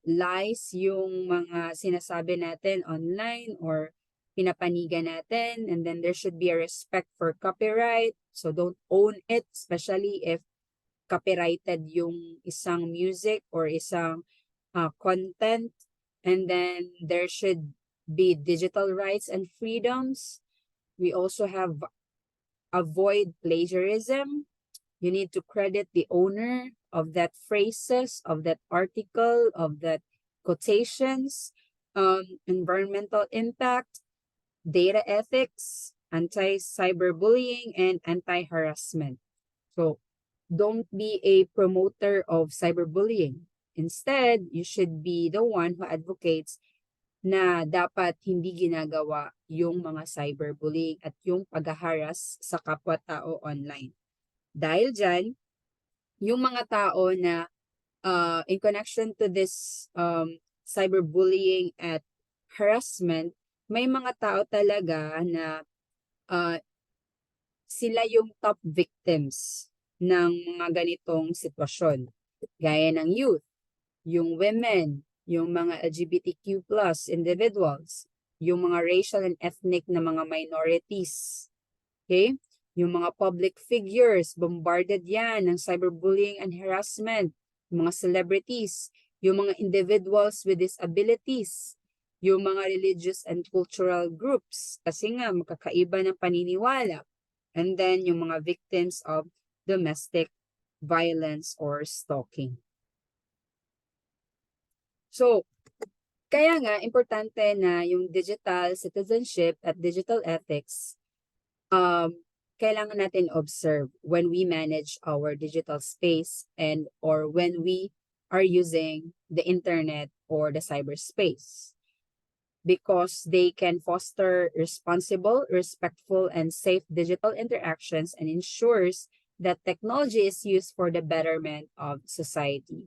lies yung mga sinasabi natin online or pinapanigan natin. And then there should be a respect for copyright. So, don't own it, especially if copyrighted yung isang music or isang content. And then there should be digital rights and freedoms. We also have avoid plagiarism. You need to credit the owner of that phrases, of that article, of that quotations, environmental impact, data ethics, anti-cyberbullying, and anti-harassment. So don't be a promoter of cyberbullying. Instead, you should be the one who advocates na dapat hindi ginagawa yung mga cyberbullying at yung paghaharas sa kapwa-tao online. Dahil dyan, yung mga tao na in connection to this cyberbullying at harassment, may mga tao talaga na uh, sila yung top victims ng mga ganitong sitwasyon. Gaya ng youth, yung women, yung mga LGBTQ plus individuals, yung mga racial and ethnic na mga minorities. Okay? Yung mga public figures, bombarded yan ng cyberbullying and harassment. Yung mga celebrities, yung mga individuals with disabilities, yung mga religious and cultural groups, kasi nga makakaiba ng paniniwala. And then yung mga victims of domestic violence or stalking. So, kaya nga, importante na yung digital citizenship at digital ethics kailangan natin observe when we manage our digital space and or when we are using the internet or the cyberspace, because they can foster responsible, respectful, and safe digital interactions and ensures that technology is used for the betterment of society.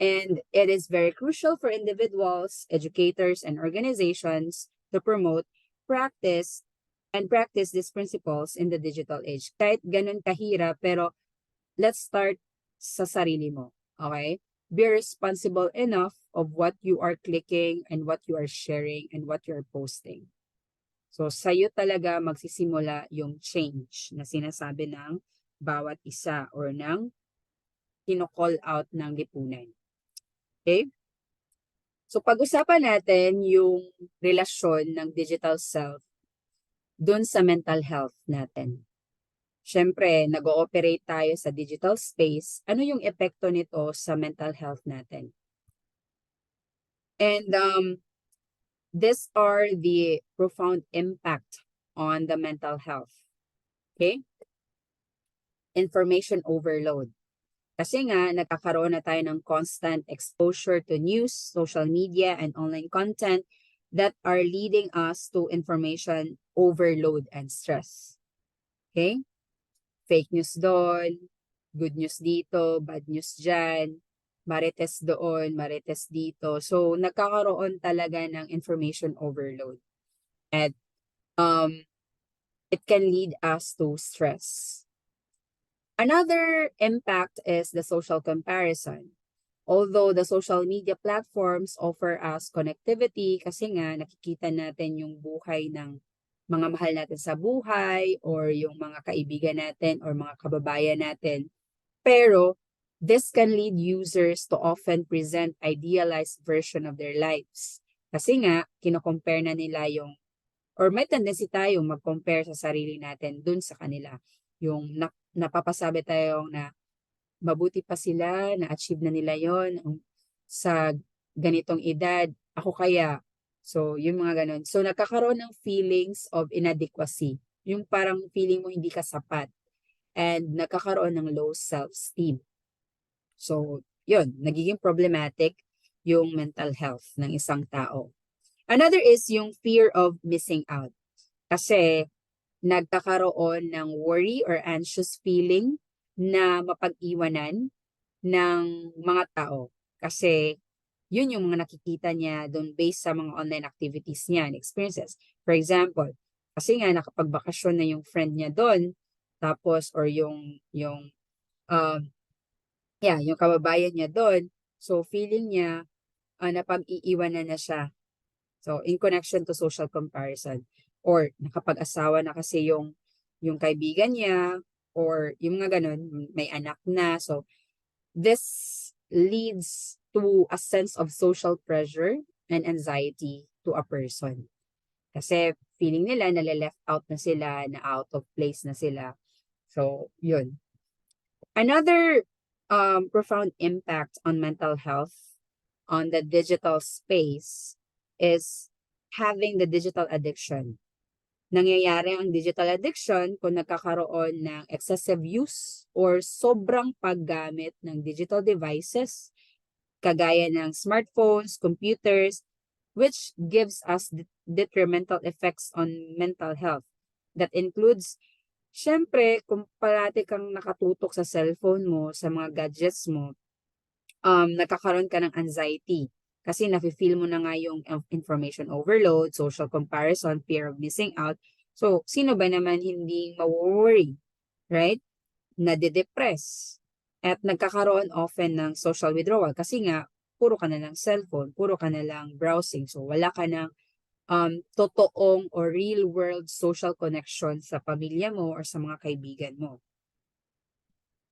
And it is very crucial for individuals, educators, and organizations to promote, practice these principles in the digital age. Kahit ganun kahirap, pero let's start sa sarili mo. Okay? Be responsible enough of what you are clicking and what you are sharing and what you are posting. So, sa'yo talaga magsisimula yung change na sinasabi ng bawat isa or ng kino-call out ng lipunan. Okay? So, pag-usapan natin yung relasyon ng digital self dun sa mental health natin. Siyempre, nag-ooperate tayo sa digital space. Ano yung epekto nito sa mental health natin? And these are the profound impact on the mental health. Okay? Information overload. Kasi nga, nagkakaroon na tayo ng constant exposure to news, social media, and online content that are leading us to information overload and stress. Okay? Fake news doon, good news dito, bad news dyan, marites doon, marites dito. So, nagkakaroon talaga ng information overload. And it can lead us to stress. Another impact is the social comparison. Although the social media platforms offer us connectivity kasi nga nakikita natin yung buhay ng mga mahal natin sa buhay or yung mga kaibigan natin or mga kababayan natin. Pero this can lead users to often present idealized version of their lives. Kasi nga, kino-compare na nila yung, or may tendency tayong mag-compare sa sarili natin dun sa kanila. Yung napapasabi tayo na mabuti pa sila, na-achieve na nila yon sa ganitong edad, ako kaya. So, yung mga ganun. So, nagkakaroon ng feelings of inadequacy. Yung parang feeling mo hindi ka sapat. And nagkakaroon ng low self-esteem. So, yun, nagiging problematic yung mental health ng isang tao. Another is yung fear of missing out. Kasi, nagkakaroon ng worry or anxious feeling na mapag-iwanan ng mga tao. Kasi yun yung mga nakikita niya doon based sa mga online activities niya and experiences. For example, kasi nga nakapagbakasyon na yung friend niya doon, tapos or yung kababayan niya doon, so feeling niya napag-iiwanan na siya. So in connection to social comparison. Or nakapag-asawa na kasi yung kaibigan niya or yung mga ganun, may anak na. So this leads to a sense of social pressure and anxiety to a person. Kasi feeling nila na left out na sila, na out of place na sila. So, yun. Another profound impact on mental health on the digital space is having the digital addiction. Nangyayari ang digital addiction kung nagkakaroon ng excessive use or sobrang paggamit ng digital devices kagaya ng smartphones, computers, which gives us detrimental effects on mental health. That includes, syempre, kung parati kang nakatutok sa cellphone mo, sa mga gadgets mo, nagkakaroon ka ng anxiety. Kasi nafe-feel mo na nga yung information overload, social comparison, fear of missing out. So, sino ba naman hindi ma-worry, right? Nade-depress. At nagkakaroon often ng social withdrawal kasi nga, puro ka na lang cellphone, puro ka na lang browsing. So, wala ka ng totoong or real world social connection sa pamilya mo or sa mga kaibigan mo.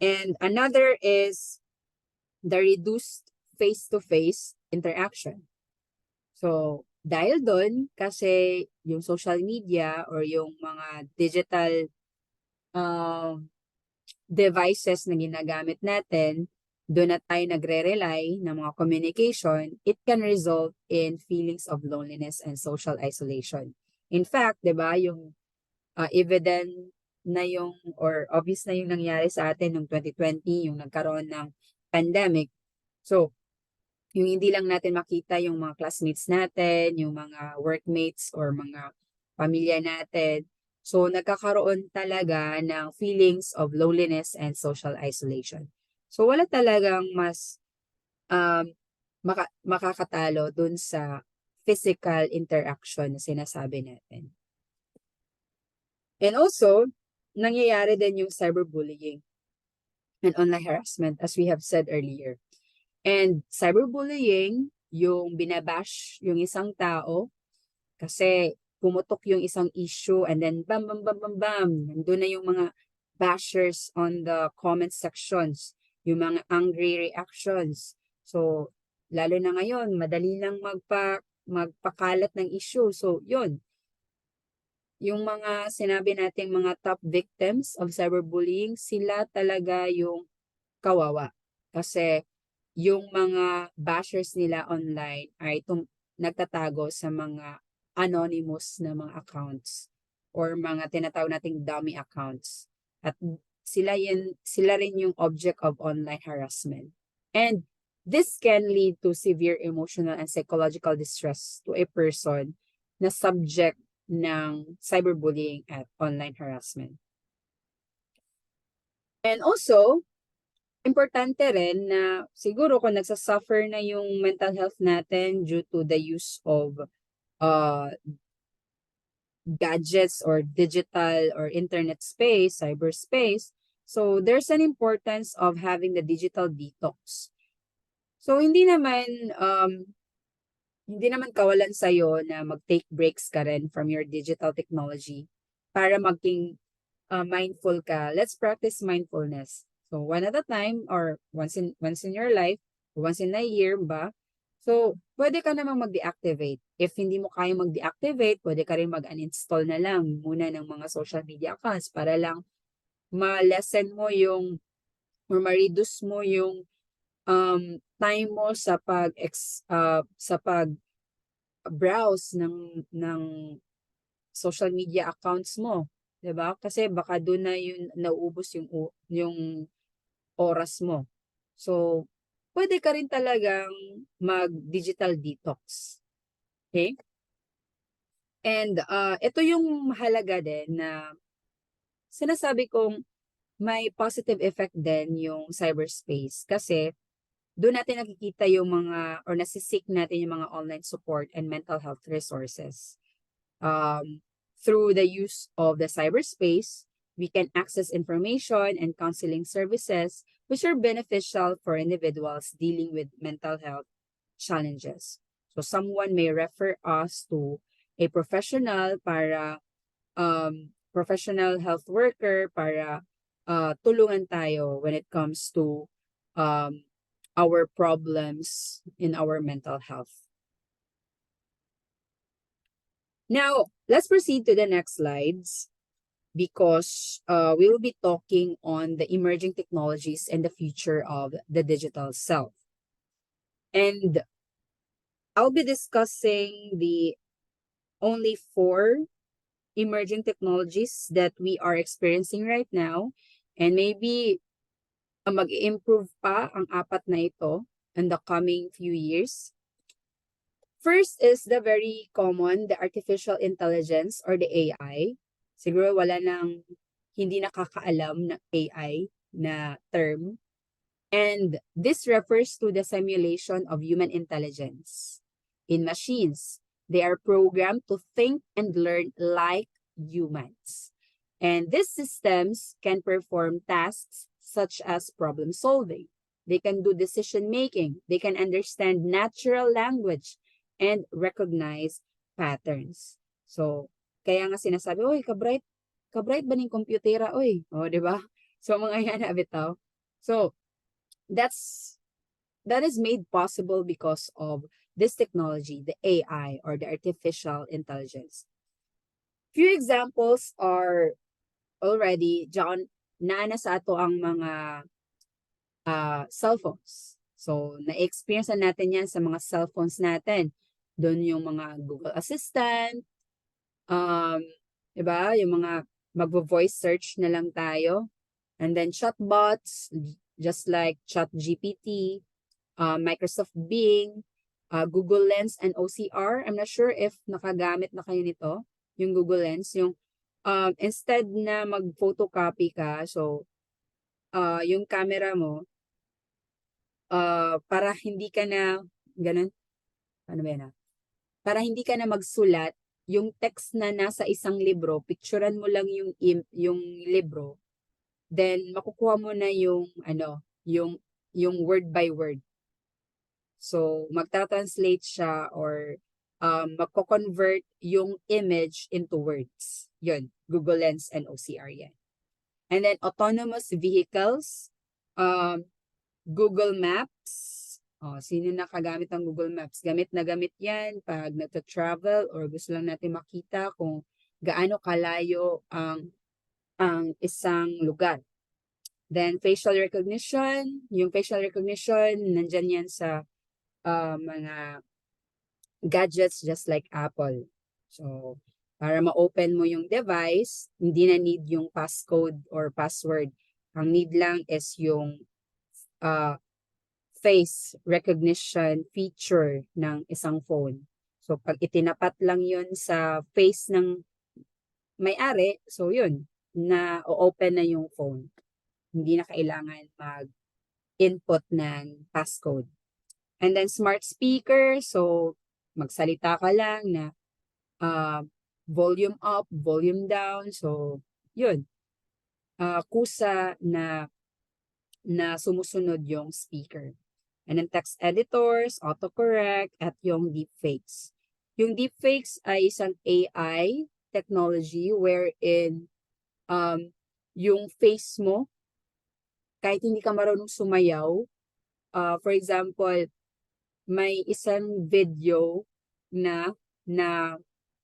And another is the reduced face-to-face interaction. So, dahil doon, kasi yung social media or yung mga digital uh, devices na ginagamit natin, doon na tayo nagre-rely ng mga communication, it can result in feelings of loneliness and social isolation. In fact, di ba, yung evident na yung, or obvious na yung nangyari sa atin noong 2020, yung nagkaroon ng pandemic. So, yung hindi lang natin makita yung mga classmates natin, yung mga workmates or mga pamilya natin. So, nagkakaroon talaga ng feelings of loneliness and social isolation. So, wala talagang mas makakatalo dun sa physical interaction na sinasabi natin. And also, nangyayari din yung cyberbullying and online harassment as we have said earlier. And cyberbullying, yung binabash yung isang tao kasi pumutok yung isang issue and then bam, bam, bam, bam, bam. Nandun na yung mga bashers on the comment sections, yung mga angry reactions. So, lalo na ngayon, madali lang magpakalat ng issue. So, yun. Yung mga sinabi nating mga top victims of cyberbullying, sila talaga yung kawawa. Kasi yung mga bashers nila online ay nagtatago sa mga anonymous na mga accounts or mga tinatawag nating dummy accounts. At sila rin yung object of online harassment. And this can lead to severe emotional and psychological distress to a person na subject ng cyberbullying at online harassment. And also, importante rin na siguro kung nagsasuffer na yung mental health natin due to the use of gadgets or digital or internet space, cyberspace, so there's an importance of having the digital detox. So hindi naman kawalan sa'yo na mag-take breaks ka rin from your digital technology para maging mindful ka. Let's practice mindfulness. So one at a time or once in your life, once in a year ba? So pwede ka namang mag-deactivate. If hindi mo kaya mag-deactivate, pwede ka rin mag-uninstall na lang muna ng mga social media accounts para lang ma-lessen mo yung or ma-reduce mo yung time mo sa pag browse ng social media accounts mo, 'di ba? Kasi baka doon na yun nauubos yung oras mo. So, pwede ka rin talagang mag-digital detox. Okay? And ito yung mahalaga din na sinasabi kong may positive effect din yung cyberspace kasi doon natin nakikita yung mga or nasisik natin yung mga online support and mental health resources. Through the use of the cyberspace, we can access information and counseling services which are beneficial for individuals dealing with mental health challenges. So someone may refer us to a professional para professional health worker para tulungan tayo when it comes to our problems in our mental health. Now, let's proceed to the next slides. because we will be talking on the emerging technologies and the future of the digital self. And I'll be discussing the only 4 emerging technologies that we are experiencing right now. And maybe mag-improve pa ang 4 na ito in the coming few years. First is the very common, the artificial intelligence or the AI. Siguro wala nang hindi nakakaalam na AI na term. And this refers to the simulation of human intelligence in machines. They are programmed to think and learn like humans. And these systems can perform tasks such as problem solving. They can do decision making. They can understand natural language and recognize patterns. So, kaya nga sinasabi, oy, kabright ba ning komputera, oy? O, di ba? So, mga yan na bitaw. So, that is made possible because of this technology, the AI or the artificial intelligence. Few examples are already John naana sa ato ang mga cell phones. So, na-experience natin yan sa mga cell phones natin. Doon yung mga Google Assistant, diba? Yung mga mag-voice search na lang tayo. And then chatbots, just like ChatGPT, Microsoft Bing, Google Lens and OCR. I'm not sure if nakagamit na kayo nito, yung Google Lens. Yung instead na mag-photocopy ka, so yung camera mo, para hindi ka na, ganun, ano ba yan? Para hindi ka na magsulat, yung text na nasa isang libro, picturean mo lang yung libro, then makukuha mo na yung word by word. So magta-translate siya or magko-convert yung image into words. Yun, Google Lens and OCR yan. And then autonomous vehicles, Google Maps. Sino nakagamit ng Google Maps? Gamit na gamit yan pag nagta-travel or gusto lang natin makita kung gaano kalayo ang isang lugar. Then facial recognition. Yung facial recognition, nandyan yan sa mga gadgets just like Apple. So, para ma-open mo yung device, hindi na need yung passcode or password. Ang need lang is yung face recognition feature ng isang phone. So, pag itinapat lang yun sa face ng may-ari, so yun, na-open na yung phone. Hindi na kailangan mag-input ng passcode. And then smart speaker, so magsalita ka lang na volume up, volume down. So, yun. Kusa na sumusunod yung speaker. And then text editors, autocorrect, at yung deepfakes. Yung deepfakes ay isang AI technology wherein yung face mo, kahit hindi ka marunong sumayaw, for example, may isang video na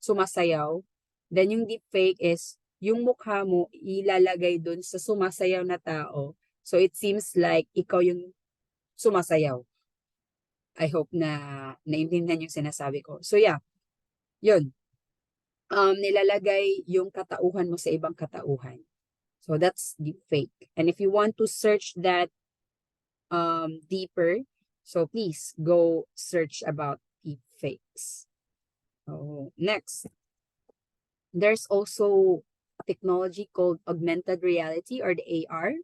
sumasayaw, then yung deepfake is yung mukha mo ilalagay dun sa sumasayaw na tao. So it seems like ikaw yung sumasayaw. I hope na naintindihan yung sinasabi ko. So yeah, yun. Nilalagay yung katauhan mo sa ibang katauhan. So that's deepfake. And if you want to search that deeper, so please go search about deepfakes. So next, there's also a technology called augmented reality or the AR.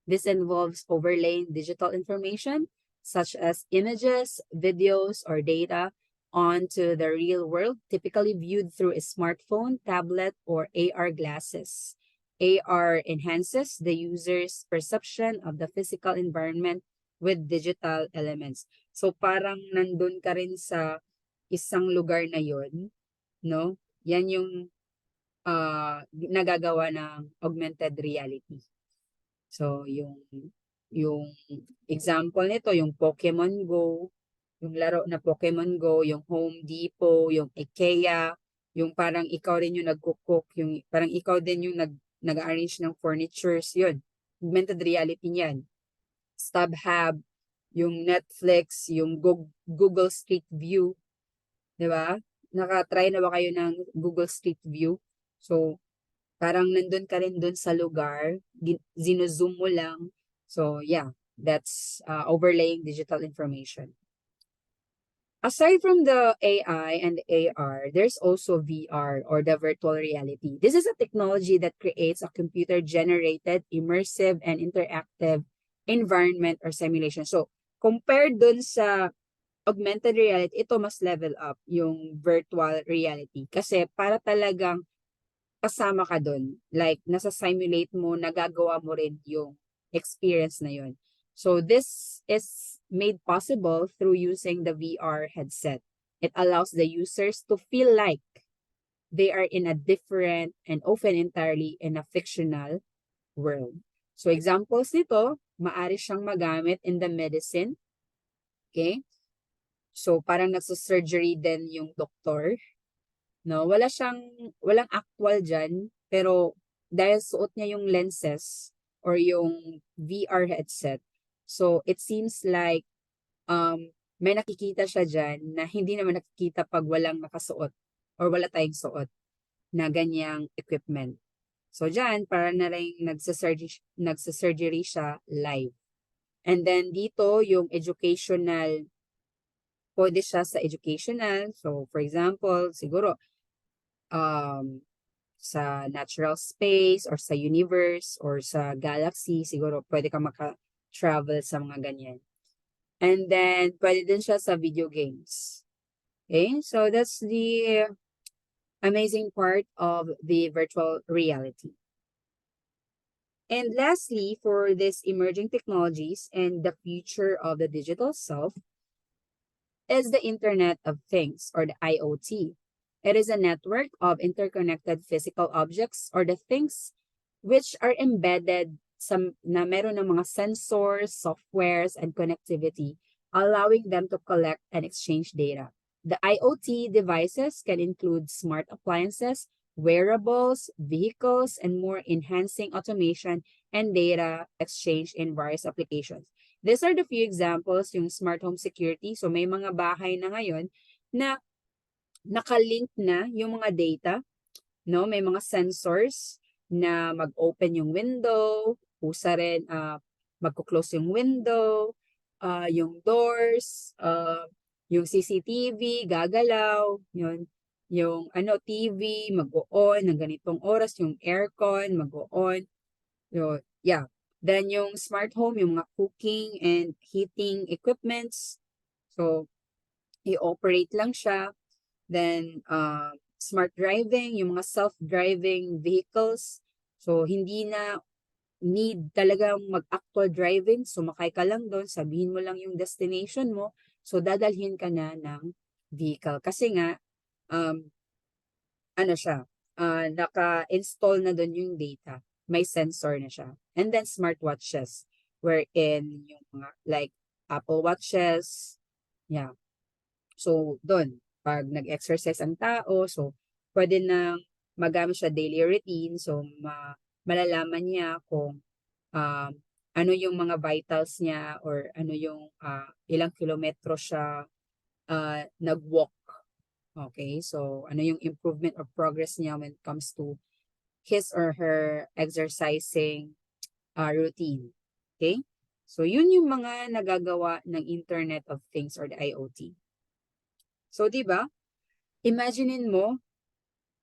This involves overlaying digital information such as images, videos, or data onto the real world, typically viewed through a smartphone, tablet, or AR glasses. AR enhances the user's perception of the physical environment with digital elements. So parang nandun ka rin sa isang lugar na yon, no? Yan yung nagagawa ng augmented reality. So, yung example nito, yung Pokemon Go, yung laro na Pokemon Go, yung Home Depot, yung IKEA, yung parang ikaw rin yung nagko-cook, yung parang ikaw din yung nag-arrange ng furnitures, yun. Augmented reality niyan. StubHub, yung Netflix, yung Google Street View, di ba? Naka-try na ba kayo ng Google Street View? So, parang nandun ka rin dun sa lugar, zino-zoom mo lang. So, yeah, that's overlaying digital information. Aside from the AI and the AR, there's also VR or the virtual reality. This is a technology that creates a computer-generated, immersive, and interactive environment or simulation. So, compared dun sa augmented reality, ito mas level up yung virtual reality. Kasi para talagang kasama ka dun. Like, nasa simulate mo, nagagawa mo rin yung experience na yun. So this is made possible through using the VR headset. It allows the users to feel like they are in a different and often entirely in a fictional world. So examples nito, maaari siyang magamit in the medicine. Okay? So parang nagsa-surgery din yung doktor. No, walang actual dyan, pero dahil suot niya yung lenses or yung VR headset, so it seems like may nakikita siya dyan na hindi naman nakikita pag walang nakasuot or wala tayong suot na ganyang equipment. So dyan, para na rin nagsa-surgery siya live. And then dito, yung educational, pwede siya sa educational. So for example, siguro, um, sa natural space or sa universe or sa galaxy, siguro pwede ka maka-travel sa mga ganyan. And then, pwede din siya sa video games. Okay? So, that's the amazing part of the virtual reality. And lastly, for these emerging technologies and the future of the digital self is the Internet of Things or the IoT. It is a network of interconnected physical objects or the things which are embedded na meron ng mga sensors, softwares, and connectivity, allowing them to collect and exchange data. The IoT devices can include smart appliances, wearables, vehicles, and more, enhancing automation and data exchange in various applications. These are the few examples, yung smart home security. So may mga bahay na ngayon na nakalink na yung mga data, no? May mga sensors na mag-open yung window, pusa rin magko-close yung window, yung doors, yung CCTV, gagalaw, yun. Yung TV, mag-on ng ganitong oras, yung aircon, mag-on. So, yeah. Then yung smart home, yung mga cooking and heating equipments. So, i-operate lang siya. Then, smart driving, yung mga self-driving vehicles. So, hindi na need talagang mag-actual driving. Sumakay ka lang doon, sabihin mo lang yung destination mo. So, dadalhin ka na ng vehicle. Kasi nga, naka-install na doon yung data. May sensor na siya. And then, smartwatches, wherein yung mga like Apple Watches, yeah. So, doon, pag nag-exercise ang tao, so, pwede nang magamit siya daily routine. So, malalaman niya kung ano yung mga vitals niya or ano yung ilang kilometro siya nag-walk. Okay, so ano yung improvement or progress niya when it comes to his or her exercising routine. Okay, so yun yung mga nagagawa ng Internet of Things or the IoT. So, di ba? Imaginein mo,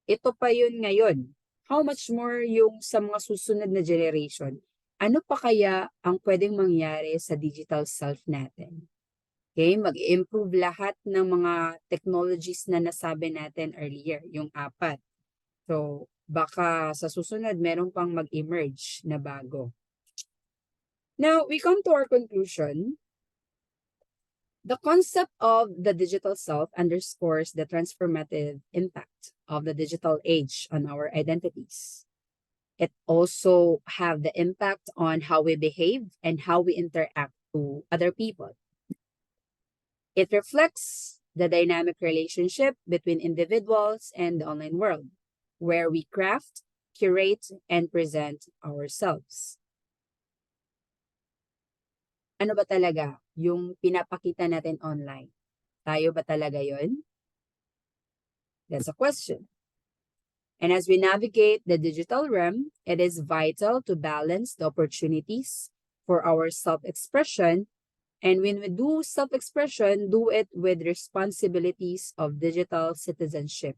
ito pa yun ngayon. How much more yung sa mga susunod na generation? Ano pa kaya ang pwedeng mangyari sa digital self natin? Okay, mag-improve lahat ng mga technologies na nasabi natin earlier, yung 4. So, baka sa susunod meron pang mag-emerge na bago. Now, we come to our conclusion. The concept of the digital self underscores the transformative impact of the digital age on our identities. It also have the impact on how we behave and how we interact to other people. It reflects the dynamic relationship between individuals and the online world, where we craft, curate, and present ourselves. Ano ba talaga yung pinapakita natin online? Tayo ba talaga yon? That's a question. And as we navigate the digital realm, it is vital to balance the opportunities for our self-expression. And when we do self-expression, do it with responsibilities of digital citizenship,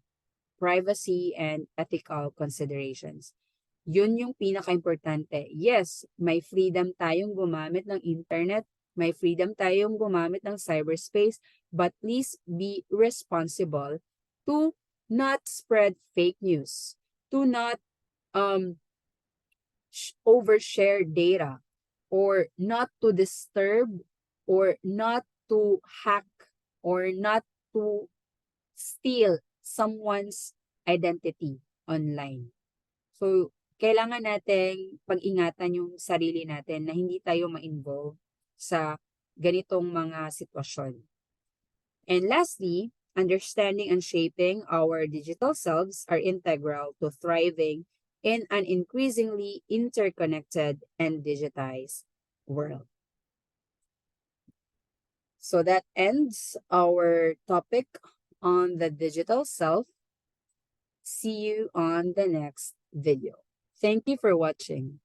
privacy, and ethical considerations. Yun yung pinaka-importante. Yes, may freedom tayong gumamit ng internet, may freedom tayong gumamit ng cyberspace, but please be responsible to not spread fake news, to not overshare data, or not to disturb, or not to hack, or not to steal someone's identity online. So, kailangan nating pag-ingatan yung sarili natin na hindi tayo ma-involve sa ganitong mga sitwasyon. And lastly, understanding and shaping our digital selves are integral to thriving in an increasingly interconnected and digitized world. So that ends our topic on the digital self. See you on the next video. Thank you for watching.